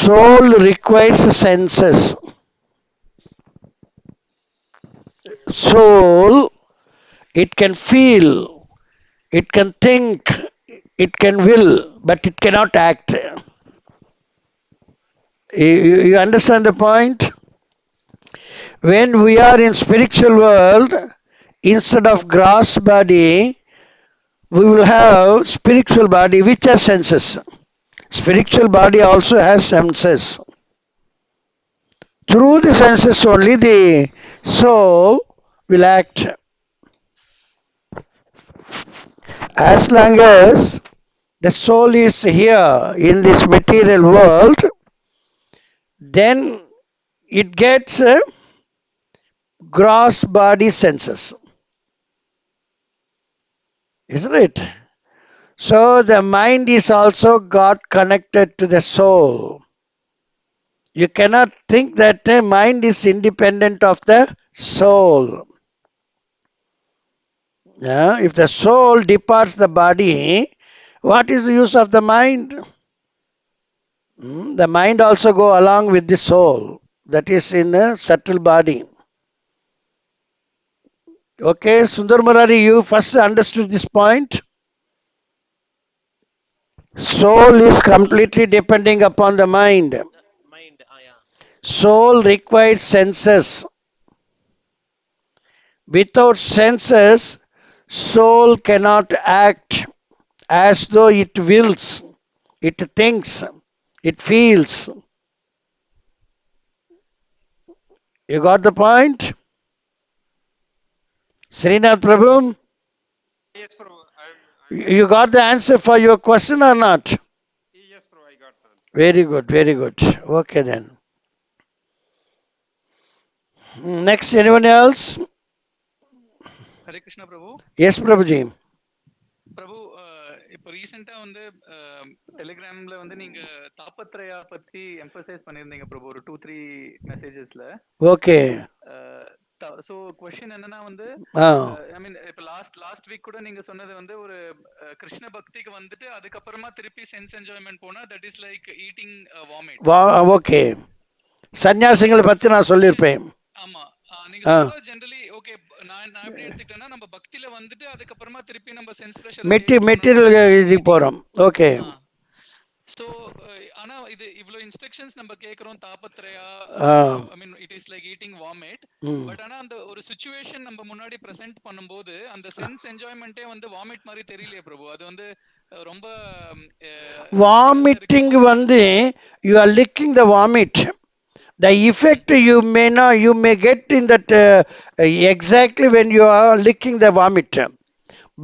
Soul requires senses. Soul, it can feel, it can think, it can will, but it cannot act. You understand the point? When we are in spiritual world, instead of gross body, we will have spiritual body which has senses. Spiritual body also has senses. Through the senses only the soul will act. As long as the soul is here in this material world, then it gets gross body senses. Isn't it? So the mind is also got connected to the soul. You cannot think that the mind is independent of the soul. Yeah? If the soul departs the body, what is the use of the mind? The mind also go along with the soul that is in a subtle body. Okay, Sundar Murari, you first understood this point. Soul is completely depending upon the mind. Mind. Yeah. Soul requires senses. Without senses, soul cannot act as though it wills, it thinks, it feels. You got the point? Srinath Prabhu, Yes, Prabhu. you got the answer for your question or not? Yes, Prabhu. I got the answer. Very good, very good. Okay then. Next, anyone else? Hare Krishna Prabhu. Yes, Prabhuji. பிரபு இப்போ ரீசெண்டா வந்து டெலிகிராம்ல வந்து நீங்க தாபத்ரயா பத்தி emphasise பண்ணிருந்தீங்க பிரபு ஒரு 2-3 மெசேஜஸ்ல. Okay. So question என்னன்னா வந்து ஐ மீன் இப்போ லாஸ்ட் வீக் கூட நீங்க சொன்னது வந்து ஒரு கிருஷ்ண பக்திக்கு வந்துட்டு அதுக்கப்புறமா திருப்பி சென்ஸ் என்ஜாய்மென்ட் போனா that is like eating vomit. Okay. சன்னியாசிகளை பத்தி நான் சொல்லியிருப்பேன். ஆமா நீங்க சொல்றது ஜெனரலி ஓகே. நான் எப்படி எடுத்துக்கிட்டேன்னா நம்ம பக்தியில வந்துட்டு அதுக்கப்புறமா திருப்பி நம்ம சென்ஸ் ப்ரெஷர் மெட்டீரியல் இதுக்கு போறோம். ஓகே. சோ ஆனா இது இவ்ளோ இன்ஸ்ட்ரக்ஷன்ஸ் நம்ம கேக்குறோம் தாபத்ரயா. I mean it is like eating vomit. But ஆனா அந்த ஒரு சிச்சுவேஷன் நம்ம முன்னாடி பிரசன்ட் பண்ணும்போது அந்த சென்ஸ் என்ஜாய்மென்ட்டே வந்து வாமிட் மாதிரி தெரியலையே பிரபு. அது வந்து ரொம்ப வாமிட்டிங் வந்து you are licking the vomit. The effect you may get in that exactly when you are licking the vomit.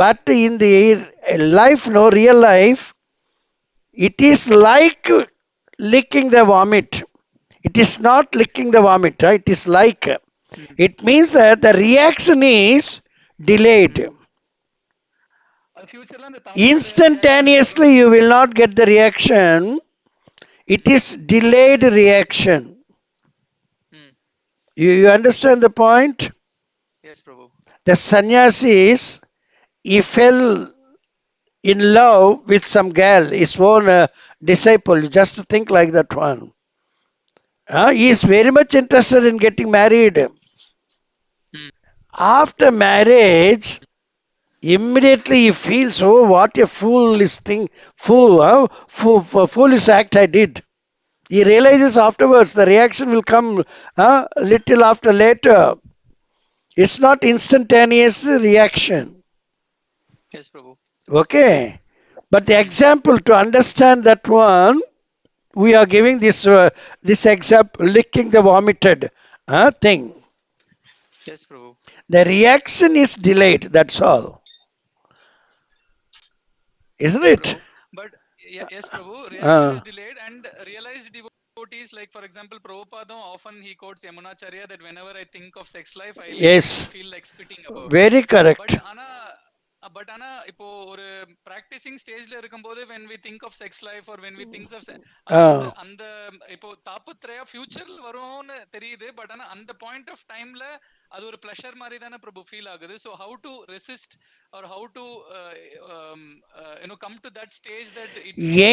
But in the life, real life, it is like licking the vomit. It is not licking the vomit. Right? It is like. It means that the reaction is delayed. Instantaneously, you will not get the reaction. It is delayed reaction. You understand the point? Yes, Prabhu. The sannyasis, he fell in love with some girl, his own disciple. Just think like that one. He is very much interested in getting married. After marriage, immediately he feels, oh, what a foolish thing, foolish act I did. He realizes afterwards, the reaction will come little after later. It's not instantaneous reaction. Yes, Prabhu. Okay. But the example, to understand that one, we are giving this example, licking the vomited thing. Yes, Prabhu. The reaction is delayed, that's all. Isn't it? But yes, Prabhu, reaction is delayed and realized devotees, like for example, Prabhupada often he quotes Yamunacharya that whenever I think of sex life, I feel like spitting about. Very correct. But ana இப்போ ஒரு practising ஸ்டேஜ்ல இருக்கும்போது when we think of sex life or when we think of அந்த இப்போ தாபத்ரயா ஃபியூச்சர்ல வரும்னு தெரியுது. But ஆனா அந்த பாயிண்ட் ஆஃப் டைம்ல அது ஒரு ப்ளஷர் மாதிரி தானே பிரபு ஃபீல் ஆகுது. So how to resist or how to come to that stage that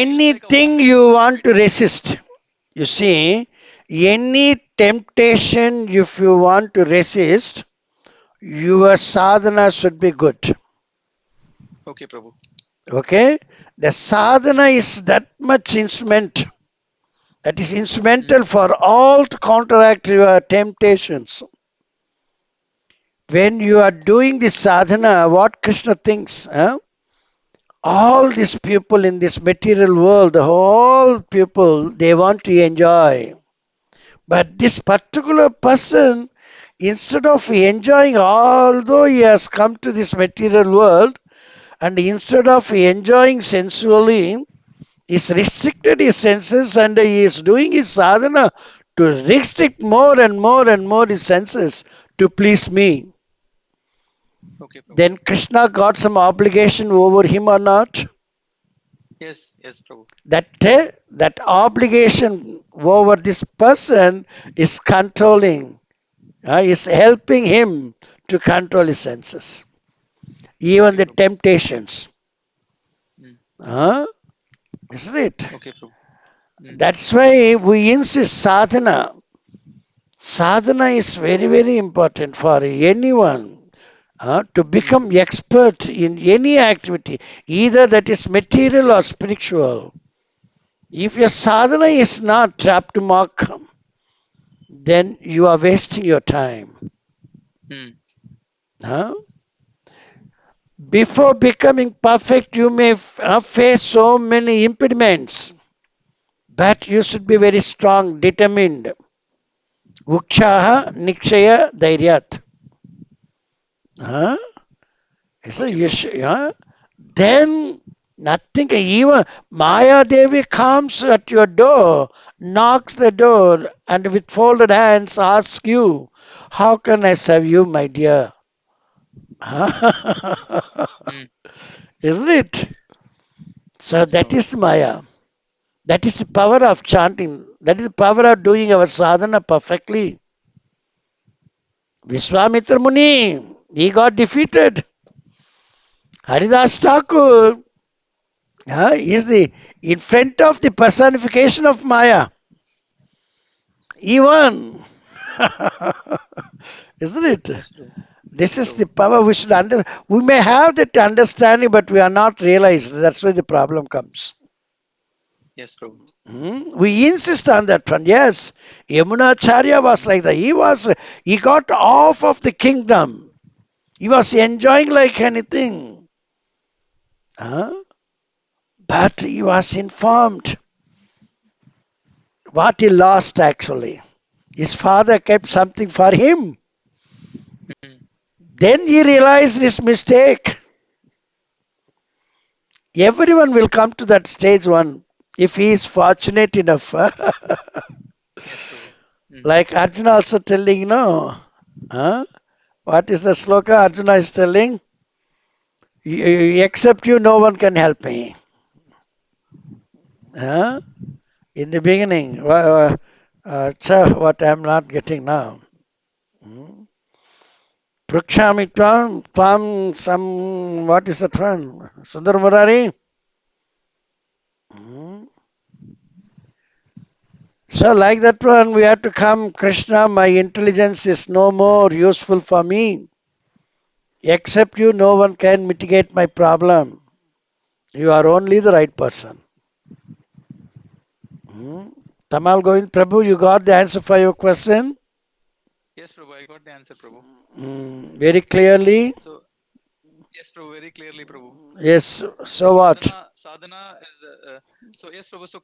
anything you want to resist, you see, any temptation if you want to resist, your sadhana should be good. Okay, Prabhu. Okay, the sadhana is that much instrument. That is instrumental for all to counteract your temptations. When you are doing this sadhana, what Krishna thinks, all these people in this material world, the whole people, they want to enjoy. But this particular person, instead of enjoying, although he has come to this material world, and instead of enjoying sensually, he's restricted his senses and he is doing his sadhana to restrict more and more and more his senses to please me. Okay, Prabhu. Then Krishna got some obligation over him or not? Yes, Prabhu. That obligation over this person is controlling, is helping him to control his senses, even the temptations. Isn't it? Okay, Prabhu. That's why we insist sadhana. Sadhana is very, very important for anyone to become expert in any activity, either that is material or spiritual. If your sadhana is not up to mark, then you are wasting your time. Before becoming perfect, you may face so many impediments, but you should be very strong, determined. Ukshaha nikshaya dhairyat. Then nothing, even Maya Devi comes at your door, knocks the door, and with folded hands asks you, how can I serve you, my dear? Isn't it? So that is Maya. That is the power of chanting. That is the power of doing our sadhana perfectly. Vishwamitra Muni, he got defeated. Haridas Thakur is in front of the personification of Maya. He won. Isn't it? This is the power we should understand. We may have that understanding, but we are not realized. That's where the problem comes. Yes, Prabhu. We insist on that one. Yes, Yamunacharya was like that. He got off of the kingdom. He was enjoying like anything. But he was informed what he lost actually. His father kept something for him. Then he realized his mistake. Everyone will come to that stage one if he is fortunate enough. Like Arjuna also telling, what is the sloka Arjuna is telling? Except you, no one can help me. In the beginning, what I'm not getting now. Prakshami tvam some, what is that one? Sundar Murari? So like that one, we have to come, Krishna, my intelligence is no more useful for me. Except you, no one can mitigate my problem. You are only the right person. Tamal Govind Prabhu, you got the answer for your question? Yes, Prabhu, I got the answer, Prabhu. Very clearly? So, yes, Prabhu, very clearly, Prabhu. Yes, so what? Sadhana is, so yes, Prabhu, so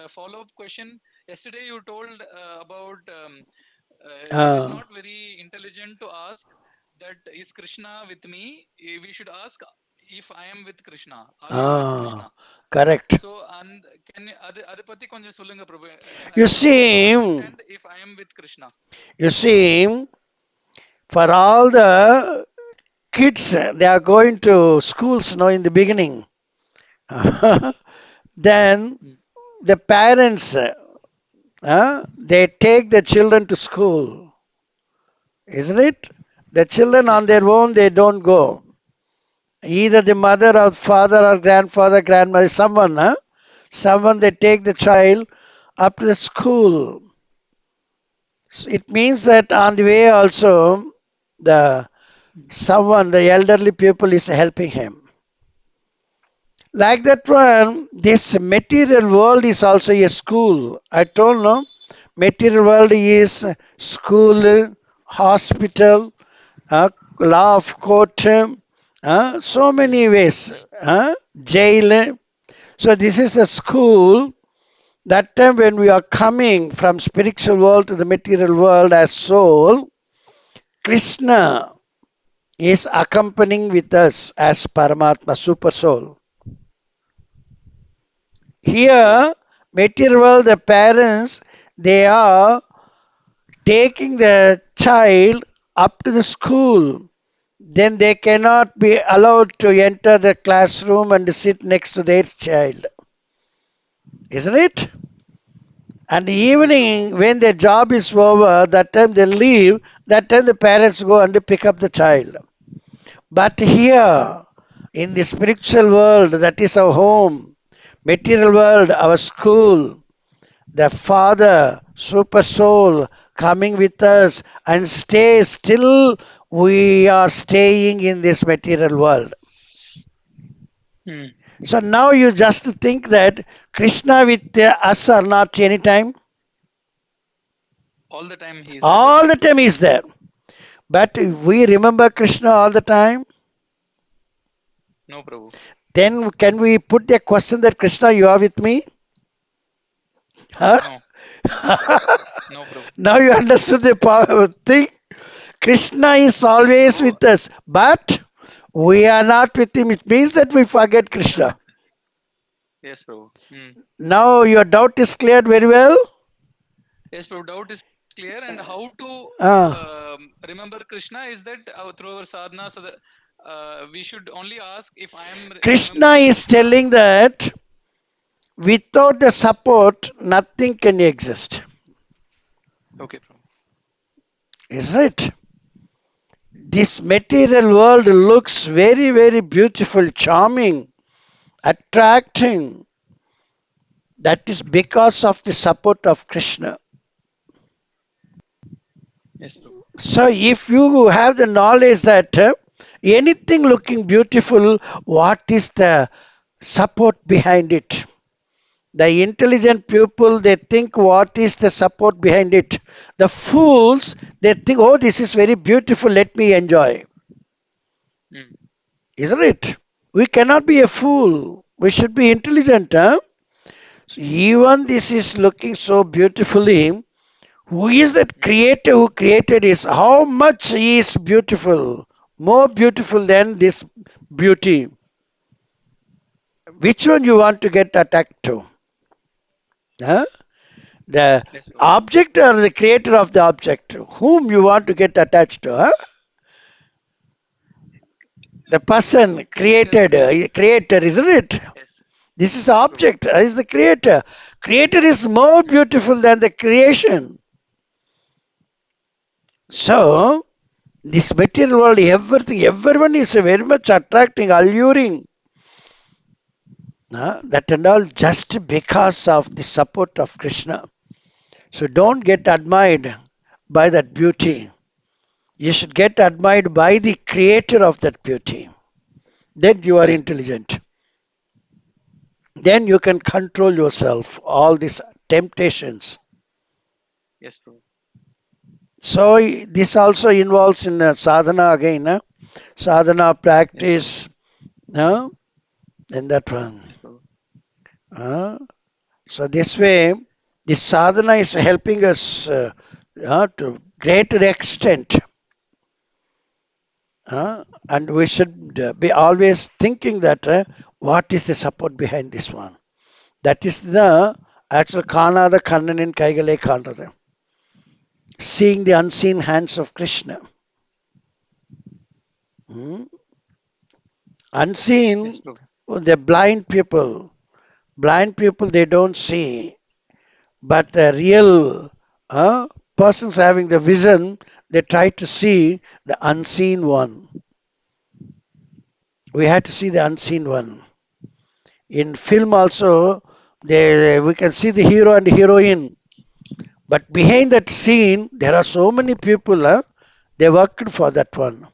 follow-up question. Yesterday you told about it is not very intelligent to ask that is Krishna with me? We should ask if I am with Krishna. Are you with Krishna? Correct. So, and can Adipati konja solunga, Prabhu. You see, if I am with Krishna. You see, for all the kids, they are going to schools now in the beginning. Then the parents, they take the children to school. Isn't it? The children on their own, they don't go. Either the mother or father or grandfather, grandmother, someone they take the child up to the school. So it means that on the way also, the elderly people is helping him. Like that one, this material world is also a school. I told no, material world is school, hospital, law of court, so many ways, jail. So this is a school. That time when we are coming from spiritual world to the material world as soul, Krishna is accompanying with us as Paramatma, super soul. Here, material world, the parents, they are taking the child up to the school. Then they cannot be allowed to enter the classroom and sit next to their child. Isn't it? And the evening, when their job is over, that time they leave, that time the parents go and pick up the child. But here, in the spiritual world, that is our home, material world, our school, the Father, super soul, coming with us and stay still. We are staying in this material world. Hmm. So now you just think that Krishna with us or not anytime? All the time he is All the time is there. But we remember Krishna all the time. No, Prabhu. Then can we put the question that Krishna, you are with me? Huh? No. No, Prabhu. Now you understood the power thing. Krishna is always with us, but we are not with him. It means that we forget Krishna. Yes, Prabhu. Now your doubt is cleared very well. Yes, Prabhu. Doubt is clear. And how to remember Krishna is that through our sadhana, so that we should only ask if I am Krishna remembering is Krishna. telling that without the support, nothing can exist. Okay, Prabhu. Isn't it? This material world looks very, very beautiful, charming, attracting. That is because of the support of Krishna. Yes, Prabhu. So if you have the knowledge that anything looking beautiful, what is the support behind it? The intelligent people, they think what is the support behind it. The fools, they think, oh, this is very beautiful, let me enjoy. Isn't it? We cannot be a fool. We should be intelligent. So even this is looking so beautifully. Who is that creator who created this? How much he is beautiful? More beautiful than this beauty. Which one you want to get attacked to? Huh? The Yes, Prabhu. object or the creator of the object? Whom you want to get attached to? Huh? The person created, creator, isn't it? Yes. This is the object, is the creator. Creator is more beautiful than the creation. So, this material world, everything, everyone is very much attracting, alluring. That and all just because of the support of Krishna. So don't get admired by that beauty. You should get admired by the creator of that beauty. Then you are intelligent. Then you can control yourself, all these temptations. Yes, Prabhu. So this also involves in sadhana again. Sadhana practice. In that one. So this way, this sadhana is helping us to greater extent. And we should be always thinking that what is the support behind this one? That is the actual Kanada Kannanin Kaigale Kandada. Seeing the unseen hands of Krishna. Unseen, Yes, Prabhu. the blind people. Blind people, they don't see. But the real persons having the vision, they try to see the unseen one. We had to see the unseen one. In film also, we can see the hero and the heroine. But behind that scene, there are so many people, they worked for that one.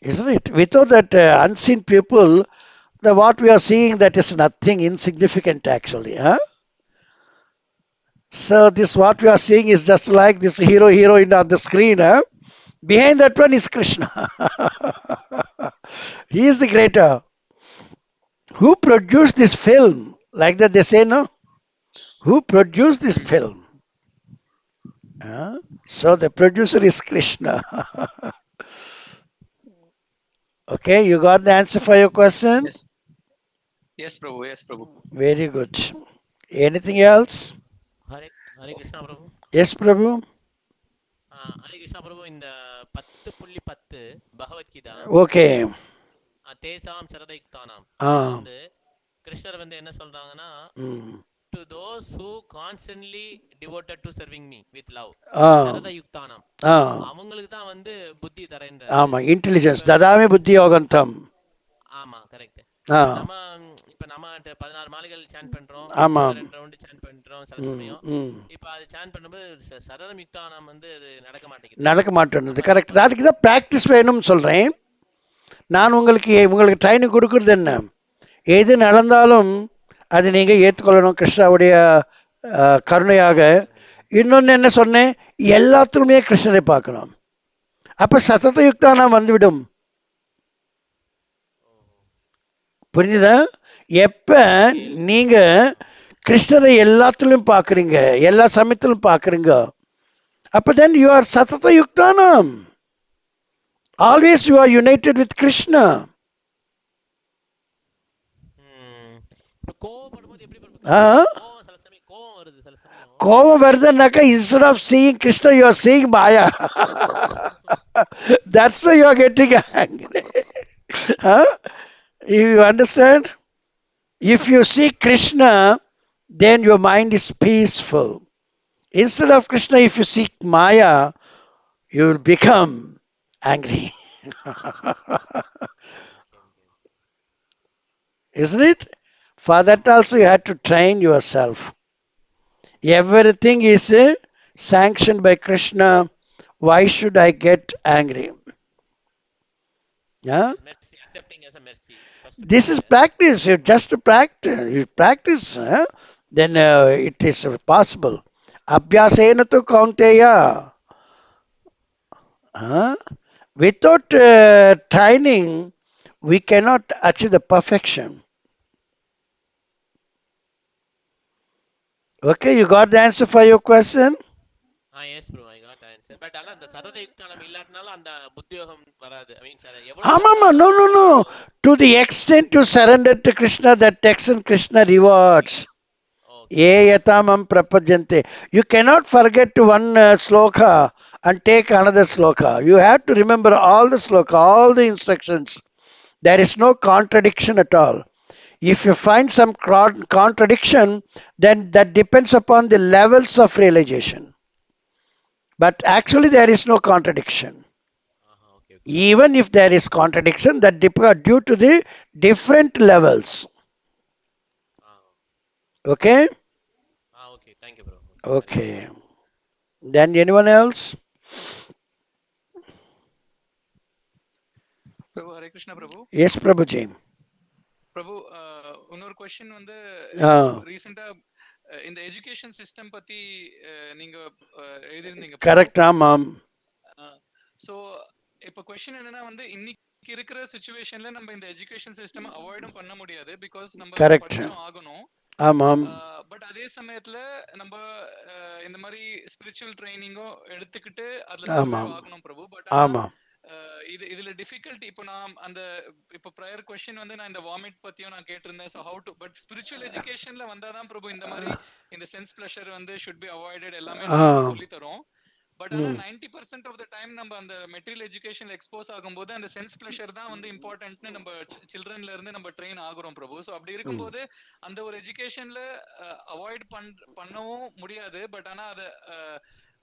Isn't it? Without that unseen people, what we are seeing, that is nothing, insignificant actually. Huh? So this what we are seeing is just like this hero heroine on the screen. Huh? Behind that one is Krishna. He is the greater. Who produced this film? Like that they say, no? Who produced this film? Huh? So the producer is Krishna. Okay, you got the answer for your question? Yes. Yes, Prabhu. Yes, Prabhu. Very good. Anything else? Hare Hare Krishna Prabhu. Yes, Prabhu. Hare Krishna Prabhu, இந்த 10.10 Bhagavad Gita Okay. தேசாம் சரதயுக்தானாம் Ah. வந்து கிருஷ்ணர் வந்து என்ன சொல்றாங்கன்னா, Mm. to those who constantly devoted to serving me with love, Ah. சரதயுக்தானாம், Ah. அவங்களுக்கு தான் வந்து புத்தி தரேன்ற. ஆமா, இன்டெலிஜென்ஸ் ததாமி புத்தி யோகந்தம். ஆமா, கரெக்ட். ஆ. நம்ம 16 மாலைகள் சான் பண்றோம், ஆமா. 2 ரவுண்ட் சான் பண்றோம் சில சமயம். இப்ப அது சான் பண்ணும்போது சரதம் யுக்தானம் வந்து அது நடக்க மாட்டேங்குது. கரெக்ட். அதுக்கு தான் பிராக்டிஸ் வேணும்னு சொல்றேன். நான் உங்களுக்கு ட்ரைனிங் கொடுக்கறது என்ன, எது நடந்தாலும் அது நீங்க ஏற்றுக்கொள்ளணும் கிருஷ்ணாவுடைய கருணையாக. இன்னொன்னு என்ன சொன்னேன், எல்லாத்துக்குமே கிருஷ்ணரை பார்க்கணும். அப்ப சதத யுக்தானம் வந்துவிடும். புரிஞ்சுதா? எப்ப நீங்க கிருஷ்ணரை எல்லாத்திலும் பாக்குறீங்க, எல்லா சமயத்திலும் பாக்குறீங்க, அப்ப then you are சதத யுக்தானம். Always you are united with Krishna. கோபம் வருதுன்னாக்கா, instead of seeing Krishna you are seeing Maya. That's why you are getting angry. Huh? You understand? If you see Krishna, then your mind is peaceful. Instead of Krishna, if you seek Maya, you will become angry. Isn't it? For that also you have to train yourself. Everything is sanctioned by Krishna. Why should I get angry? Yeah? accepting as a mercy. This is practice. You just practice. You practice, then it is possible. Abhyasena tu kaunteya. Without training, we cannot achieve the perfection. Okay, you got the answer for your question? Yes bro, I got the answer. But ala அந்த சதத யுக்தானம் இல்லாட்டனால அந்த புத்தியோகம் வராது. I mean No. To the extent you surrender to Krishna, that extent Krishna rewards. Yatamam prapajante. You cannot forget one sloka and take another sloka. You have to remember all the sloka, all the instructions. There is no contradiction at all. If you find some contradiction, then that depends upon the levels of realization. But actually there is no contradiction. Okay. Even if there is contradiction, that due to the different levels. Okay? Okay, thank you bro. Okay. Then anyone else? Prabhu, Hare Krishna Prabhu. Yes, Prabhuji. Prabhu, இன்னொரு question வந்து ரீசெண்டா இந்த education system பத்தி நீங்க எழுதிருந்தீங்க. Correct. ஆமாம். So இப்ப question என்னன்னா வந்து இன்னைக்கு இருக்கிற சிச்சுவேஷன்ல நம்ம இந்த எஜுகேஷன் சிஸ்டம் அவாய்டும் பண்ண முடியாது, பிகாஸ் நம்ம படிச்சும் ஆகணும். ஆமாம். பட் அதே சமயத்துல நம்ம இந்த மாதிரி ஸ்பிரிச்சுவல் ட்ரைனிங்கோ எடுத்துக்கிட்டு அதுல ஆகணும் பிரபு. பட் ஆமா, இதுல டிஃபிகல்ட்டி இப்போ நான் அந்த இப்போ ப்ரையர் क्वेश्चन வந்து நான் இந்த வாமிட் பத்தியும் நான் கேட்டிருந்தேன். So how to but spiritual எஜுகேஷன்ல வந்தாதான் பிரபு இந்த மாதிரி இந்த சென்ஸ் ப்ளஷர் வந்து ஷுட் பி அவாய்டட் எல்லாமே சொல்லி தரோம். பட் ஆனா 90% ஆஃப் த டைம் நம்ம அந்த மெட்டீரியல் எஜுகேஷன்ல எக்ஸ்போஸ் ஆகும்போது அந்த சென்ஸ் ப்ளஷர் தான் வந்து இம்பார்ட்டன்ட்னு நம்ம சில்ட்ரன்ல இருந்து நம்ம ட்ரெயின் ஆகுறோம் பிரபு. சோ அப்படி இருக்கும்போது அந்த ஒரு எஜுகேஷன்ல அவாய்ட் பண்ணவும் முடியாது, பட் ஆனா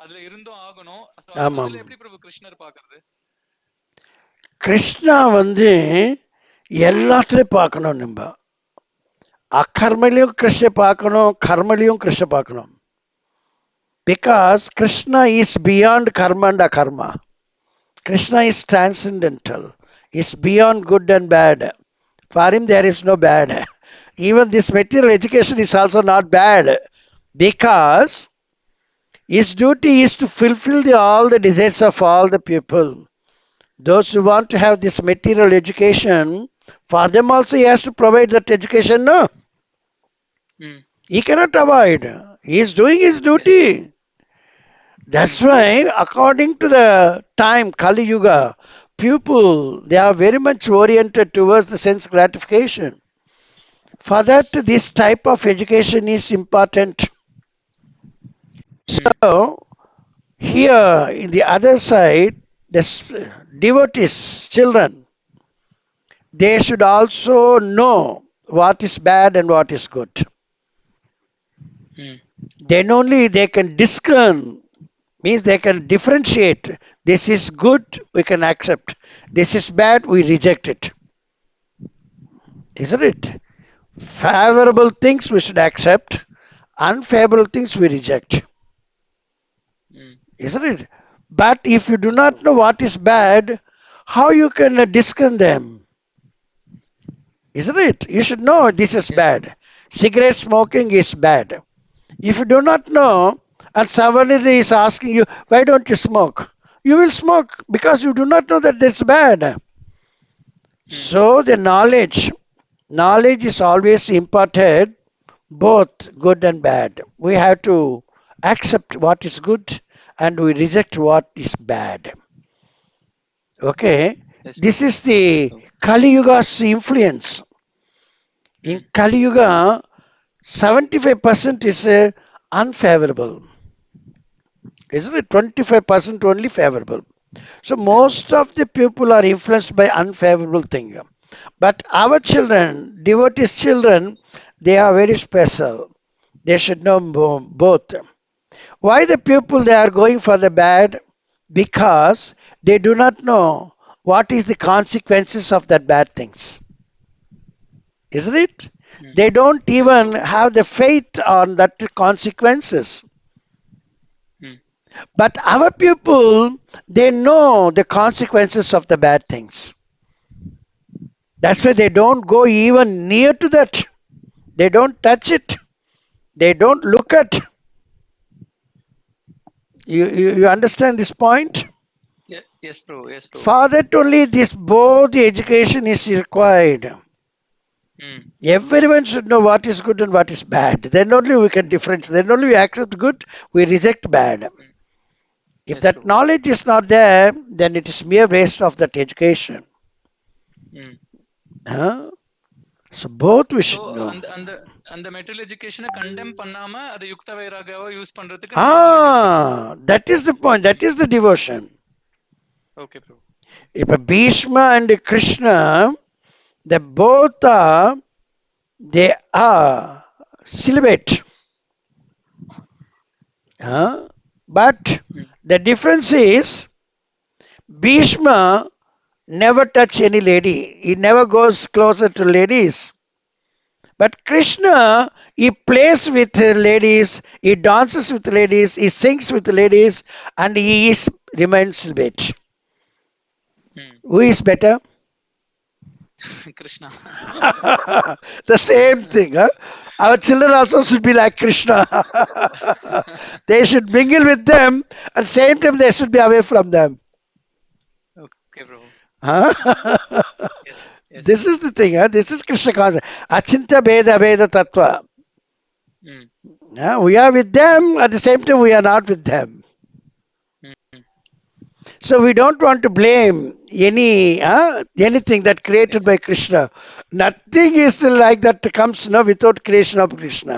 அதுல இருந்தும் ஆகணும். அதுல எப்படி பிரபு கிருஷ்ணர் பாக்குறது? கிருஷ்ணா வந்து எல்லாத்துலயும் பார்க்கணும். நம்ம அகர்மலையும் கிருஷ்ண பார்க்கணும், கர்மலையும் கிருஷ்ண பார்க்கணும். Because Krishna is beyond karma and akarma. Krishna is transcendental. Is beyond good and bad. For him, there is no bad. Even this material education is also not bad because his duty is to fulfill all the desires of all the people. Those who want to have this material education, for them also he has to provide that education, no? He cannot avoid. He is doing his duty. That's why, according to the time, Kali Yuga, people, they are very much oriented towards the sense gratification. For that, this type of education is important. So, here in the other side, the devotees, children, they should also know what is bad and what is good. Then only they can discern, means they can differentiate. This is good, we can accept. This is bad, we reject it. Isn't it? Favorable things we should accept, unfavorable things we reject. Isn't it? But if you do not know what is bad, how you can discern them? Isn't it? You should know this is bad. Cigarette smoking is bad. If you do not know, and somebody is asking you, why don't you smoke? You will smoke because you do not know that it's bad. So the knowledge is always imparted, both good and bad. We have to accept what is good and we reject what is bad. Okay, this is the Kali Yuga's influence. In Kali Yuga, 75% is unfavorable. Isn't it? 25% only favorable. So most of the people are influenced by unfavorable thing. But our children, devotees children, they are very special. They should know both. Why the people they are going for the bad? Because they do not know what is the consequences of that bad things. Isn't it? They don't even have the faith on that consequences. But our people, they know the consequences of the bad things. That's why they don't go even near to that. They don't touch it. They don't look at. You understand this point? Yes, bro. Yes, bro. For that only this both the education is required. Everyone should know what is good and what is bad. Then only we can differentiate. Then only we accept good, we reject bad. If that knowledge is not there, then it is mere waste of that education. So both we should know. அந்த material எஜுகேஷனை condemn பண்ணாம அதை யுக்த வைராகவா use பண்றதுக்கு that is the point. That is the devotion. Okay, bro. If Bhishma and Krishna, they both are, they are celibate. But the difference is Bhishma never touch any lady. He never goes closer to ladies. But Krishna, he plays with ladies, he dances with ladies, he sings with ladies, and he remains celibate. Who is better? Krishna. The same thing. Our children also should be like Krishna. They should mingle with them, at the same time they should be away from them. Okay, bro. Yes. This is the thing. This is Krishna concept. Achintya Bheda Bheda Tattva. We are with them, at the same time we are not with them. So we don't want to blame anything that created by Krishna. Nothing is like that comes without creation of Krishna.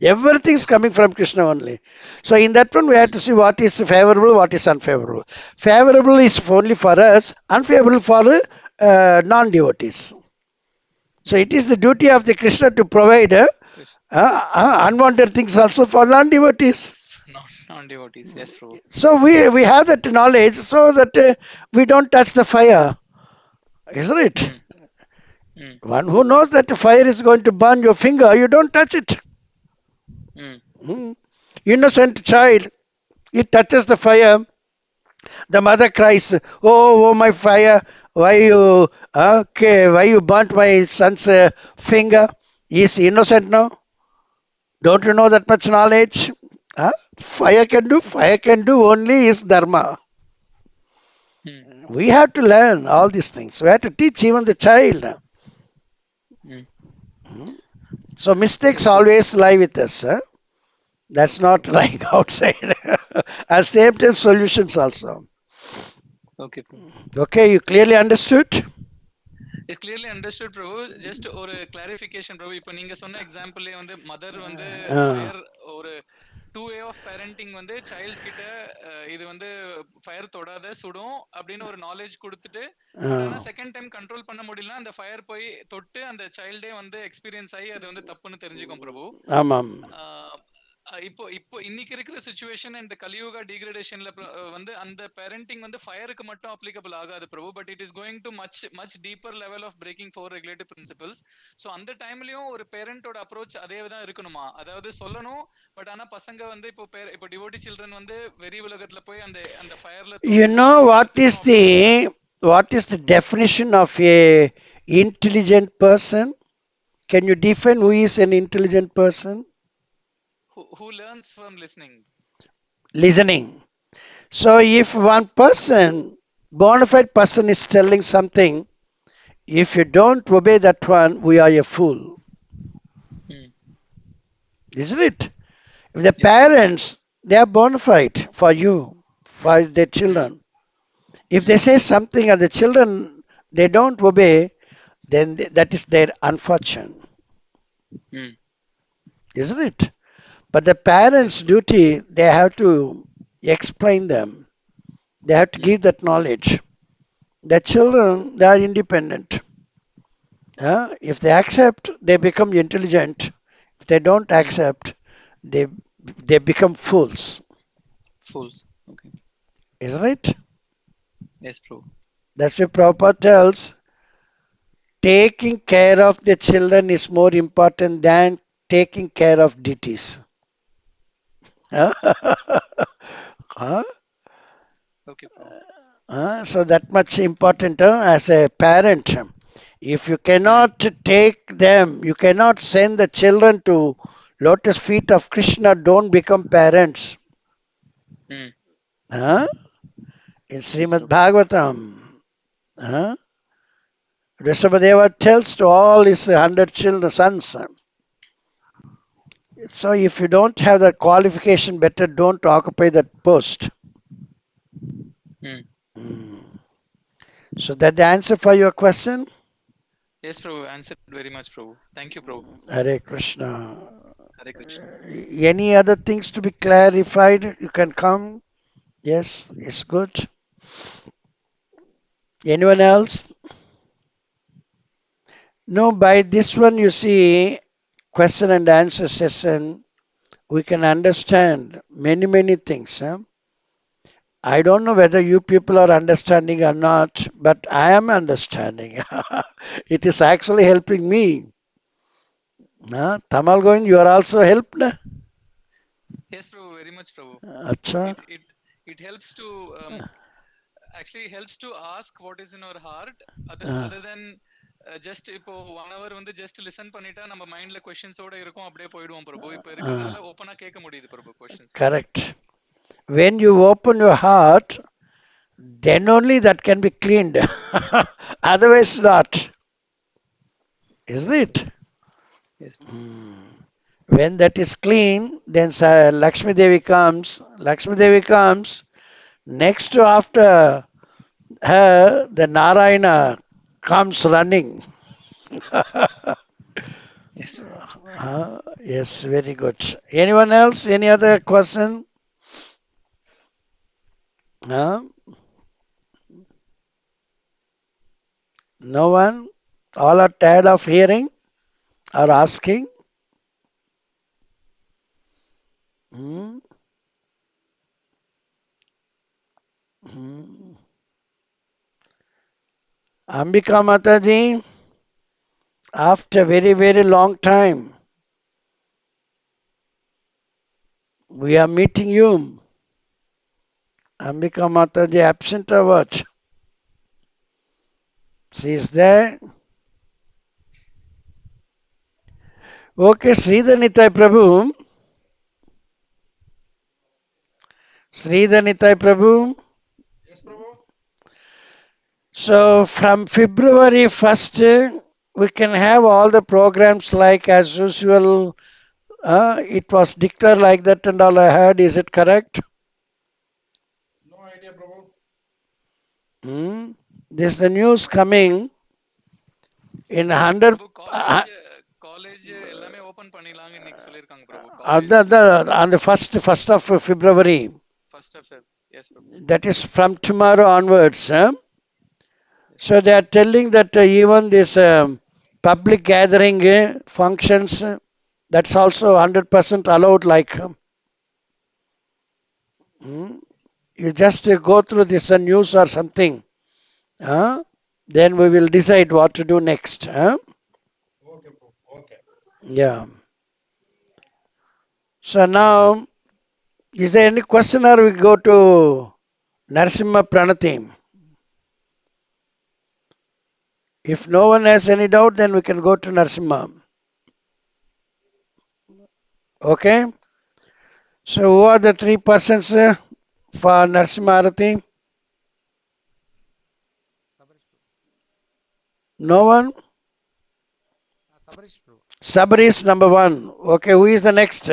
Everything is coming from Krishna only. So in that one we have to see what is favorable, what is unfavorable. Favorable is only for us, unfavorable for non-devotees. So it is the duty of the Krishna to provide unwanted things also for non-devotees. Non-devotees, yes, bro. So we have that knowledge so that we don't touch the fire. Isn't it? One who knows that the fire is going to burn your finger, you don't touch it. Innocent child, it touches the fire. The mother cries, oh my fire, why you burnt my son's finger? He's innocent now. Don't you know that much knowledge? Huh? Fire can do only is dharma. We have to learn all these things. We have to teach even the child. So mistakes always lie with us. Huh? That's not lying outside. At same time, solutions also. Okay, Prabhu. Okay, you clearly understood? It's clearly understood, Prabhu. Just ஒரு clarification, Prabhu. இப்போ நீங்க சொன்ன எக்ஸாம்பிள்லயே வந்து mother வந்து fire ஒரு 2 way of parenting வந்து child கிட்ட இது வந்து ஃபயர் தொடாத சுடும் அப்படின்னு ஒரு நாலேஜ் கொடுத்துட்டு ஆனா செகண்ட் டைம் கண்ட்ரோல் பண்ண முடியல அந்த ஃபயர் போய் தொட்டு அந்த சைல்டே வந்து எக்ஸ்பீரியன்ஸ் ஆகி அது வந்து தப்புன்னு தெரிஞ்சுக்கும் பிரபு. ஆமாம். இப்போ இப்போ இன்னைக்கு இருக்கிற சுச்சுவேஷன் இந்த கலியுகா டிகிரேடேஷன்ல வந்து அந்த பேரண்டிங் வந்து ஃபயருக்கு மட்டும் அப்ளிகபிள் ஆகாது Prabhu. But it is going to much deeper level of breaking 4 regulative principles. So அந்த டைம்லயும் ஒரு பேரண்டோட அப்ரோச் அதே தான் இருக்கணுமா? அதாவது சொல்லணும், பட் ஆனா பசங்க வந்து இப்போ டிவோட்டி சில்ட்ரன் வந்து வெறி உலகத்துல போய் அந்த அந்த ஃபயர்ல You know what is the definition of a intelligent person? Can you define who is an intelligent person? Who learns from listening. So if one person, bona fide person, is telling something, if you don't obey that one, we are a fool. Isn't it? If the parents, they are bona fide for you, for their children. If they say something and the children, they don't obey, then that is their unfortune. Isn't it? But the parents' duty, they have to explain them. They have to give that knowledge. The children, they are independent. If they accept, they become intelligent. If they don't accept, they become fools. Okay. Isn't it? Yes, true. That's why Prabhupada tells, taking care of the children is more important than taking care of deities. Okay. So that much important as a parent. If you cannot take them, you cannot send the children to lotus feet of Krishna, don't become parents. In Srimad Bhagavatam, Rishabhadeva tells to all his 100 children, sons. So if you don't have that qualification, better don't occupy that post. So that the answer for your question? Yes, Prabhu. Answered very much, Prabhu. Thank you, Prabhu. Hare Krishna. Hare Krishna. Any other things to be clarified? You can come. Yes, it's good. Anyone else? No, by this one you see, question and answer session, we can understand many things. I don't know whether you people are understanding or not, but I am understanding. It is actually helping me. Tamal Govind, you are also helped? Yes, Prabhu, very much, Prabhu. Acha. It helps to actually helps to ask what is in our heart other than just இப்போ 1 hour வந்து just listen பண்ணிட்டா நம்ம மைண்ட்ல questions ஓட இருக்கும், அப்படியே போய்டுவோம் பிரபு. இப்போ இருக்கறனால ஓபனா கேட்க முடியுது பிரபு questions. Correct. When you open your heart, then only that can be cleaned. Otherwise not. Isn't it? Yes. When that is clean, then Lakshmi Devi comes. Lakshmi Devi comes. Next to after her, the Narayana comes running. Yes. Yes, very good. Anyone else? Any other question? No one? All are tired of hearing or asking? Ambika Mataji, after very long time, we are meeting you. Ambika Mataji absent or what? She is there. Okay, Sridhar Nitai Prabhu. Sridhar Nitai Prabhu. Yes, Prabhu. So from February 1st, we can have all the programs like as usual. It was declared like that and all I heard. Is it correct? No idea, Prabhu. This is the news coming in 100. Prabhu college எல்லாமே open பண்ணிடலாம்னு இன்னைக்கு சொல்லிருக்காங்க Prabhu college On the 1st of February. First of yes Prabhu That is from tomorrow onwards. So they are telling that even this public gathering functions, that's also 100% allowed. Like you just go through this news or something. Then we will decide what to do next. Okay, Prabhu. Okay. Yeah. So now, is there any question or we go to Narasimha Pranati? If no one has any doubt, then we can go to Narasimha. Okay? So who are the three persons for Narasimha Arati? No one? Sabarish number one. Okay, who is the next?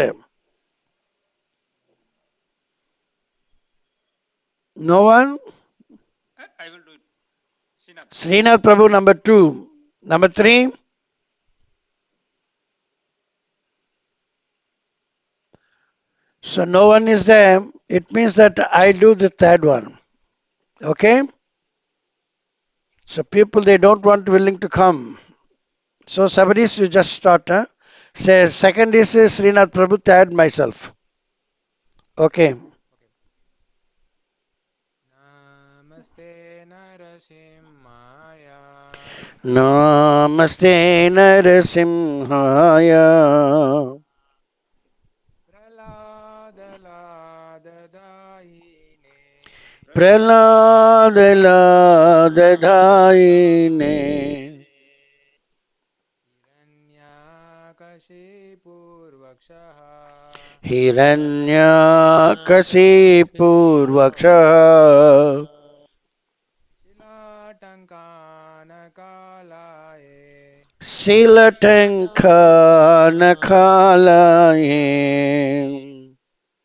No one? I will do it. Srinath Prabhu number two. Number three? So no one is there. It means that I do the third one. Okay? So people, they don't want willing to come. So Sabarish, you just start. Say second is Srinath Prabhu, third myself. Okay. Namaste Narasimhaya. Namaste Narasimhaya. Praladadayine. Hiranyakashipurvakshaha. Silatankanakalaye.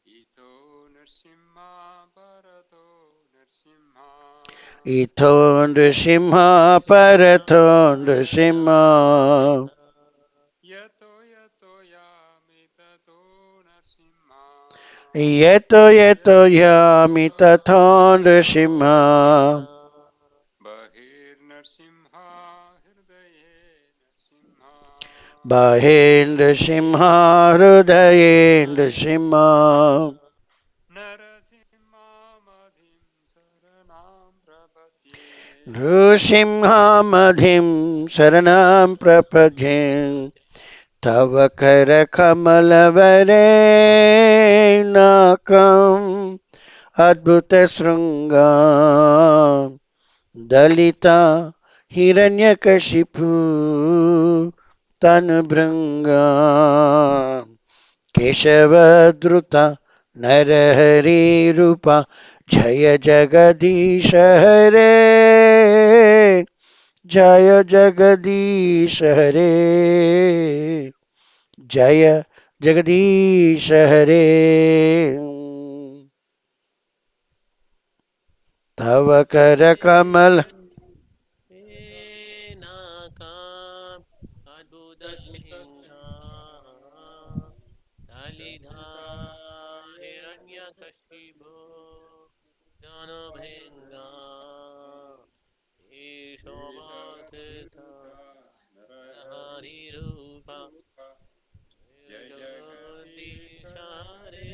ito narsimha bharato narsimha Ito Nrsimha Parato Nrsimha. yato yato yami tato narsimha Yeto yeto yami tato Nrsimha. bahir narsimha hirdaye narsimha Bahendra Simha Hrudaye Nrsimha. narasimha madhim saranam prapatye Nrsimha Madhim Saranam Prapadye. Tava Kara Kamalavare Nakam Adbhuta Srunga Dalita Hiranyakashipu Tanubhranga Keshavadruta Narahari Rupa Jaya Jagadisha Hare Jaya Jagadisha Hare Jaya Jagadisha Hare Tava Kara Kamal Nakam Adbhuta Singha Dalidha Hiranyakashipu Janabhenga Ishobhasita Narahari Rupa Jagadisha Hare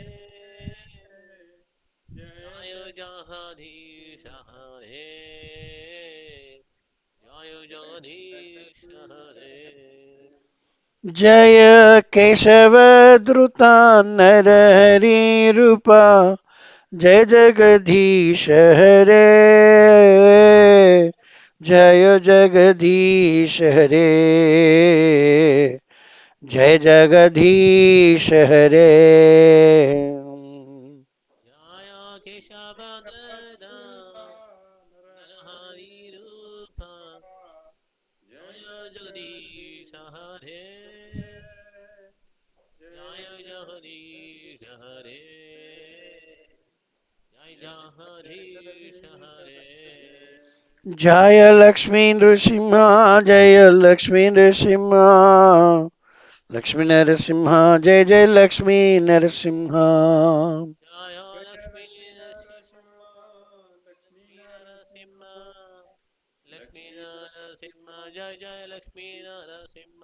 Jaya Jagadisha Hare Jaya Jagadisha Hare Jaya Keshavadruta Narahari Rupa Jaya Jagadisha Hare जय जगदीश हरे, जय जगदीश हरे। जय केशव नरहरि रूप, जय जगदीश हरे, जय जगदीश हरे, जय जगदीश हरे। जय लक्ष्मी नृसिंह, जय लक्ष्मी नृसिंह, लक्ष्मी नरसिंह, जय जय लक्ष्मी नरसिंह। जय लक्ष्मी नरसिंह, लक्ष्मी नरसिंह, लक्ष्मी नरसिंह, जय जय लक्ष्मी नरसिंह।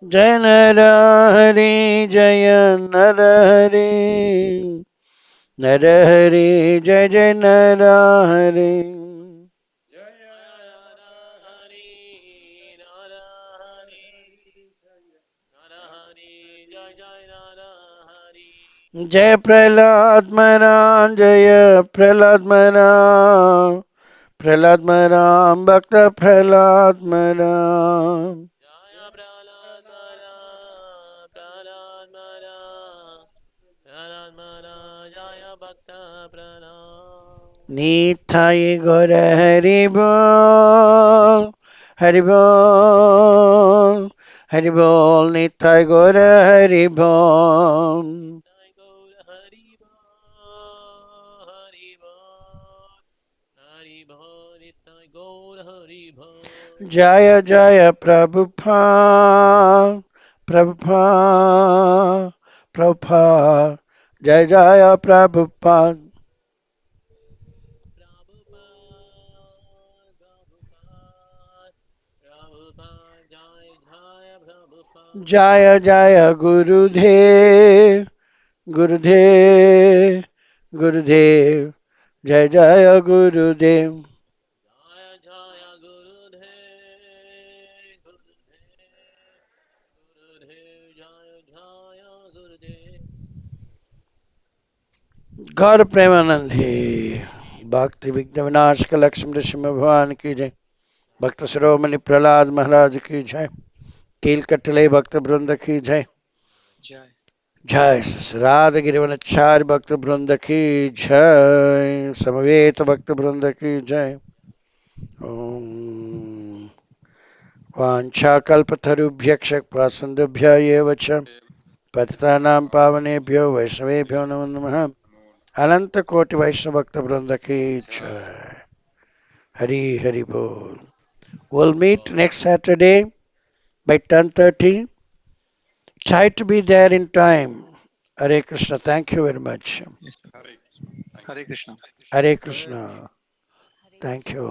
जय नर हरि, जय नर हरि, नर हरि, जय जय नर हरि। जय नरहरि, नरहरि, नरहरि, जय जय नरहरि। जय प्रहलाद महाराज, जय प्रहलाद महाराज, प्रहलाद महाराज, भक्त प्रहलाद महाराज। जय प्रहलाद महाराज, प्रहलाद महाराज, प्रहलाद महाराज, जय भक्त प्रहलाद। निताय गौर हरि बोल, हरि बोल, हरि बोल, निताय गौर हरि बोल। जय गौर हरि बोल, हरि बोल, हरि बोल, निताय गौर हरि बोल। जय जय प्रभुपाद, प्रभुपाद, प्रभुपाद, जय जय प्रभुपाद। प्रभुपाद, प्रभुपाद, प्रभुपाद, जय जय प्रभुपाद। जय जय गुरुदेव, गुरुदेव, गुरुदेव, जय जय गुरुदेव। जय जय गुरुदेव, गुरुदेव, गुरुदेव, जय जय गुरुदेव। गौर प्रेमानंदी भक्ति विघ्न विनाश का लक्ष्मी नृसिंह भगवान की जय। भक्त शिरोमणि प्रहलाद महाराज की जय। कील कटले भक्त वृंद की जय। जय जय राध गिरिवनाचार्य भक्त वृंद की जय। समवेत भक्त वृंद की जय। ओम वाञ्छाकल्पतरुभ्यश्च कृपासिन्धुभ्य एव च पतितानां पावनेभ्यो वैष्णवेभ्यो नमो नमः। अनंत कोटि वैष्णव भक्त वृंद की जय। हरि हरि बोल। We'll meet next Saturday by 10:30. Try to be there in time. Hare Krishna. Thank you very much. Hare Krishna Hare Krishna. Thank you.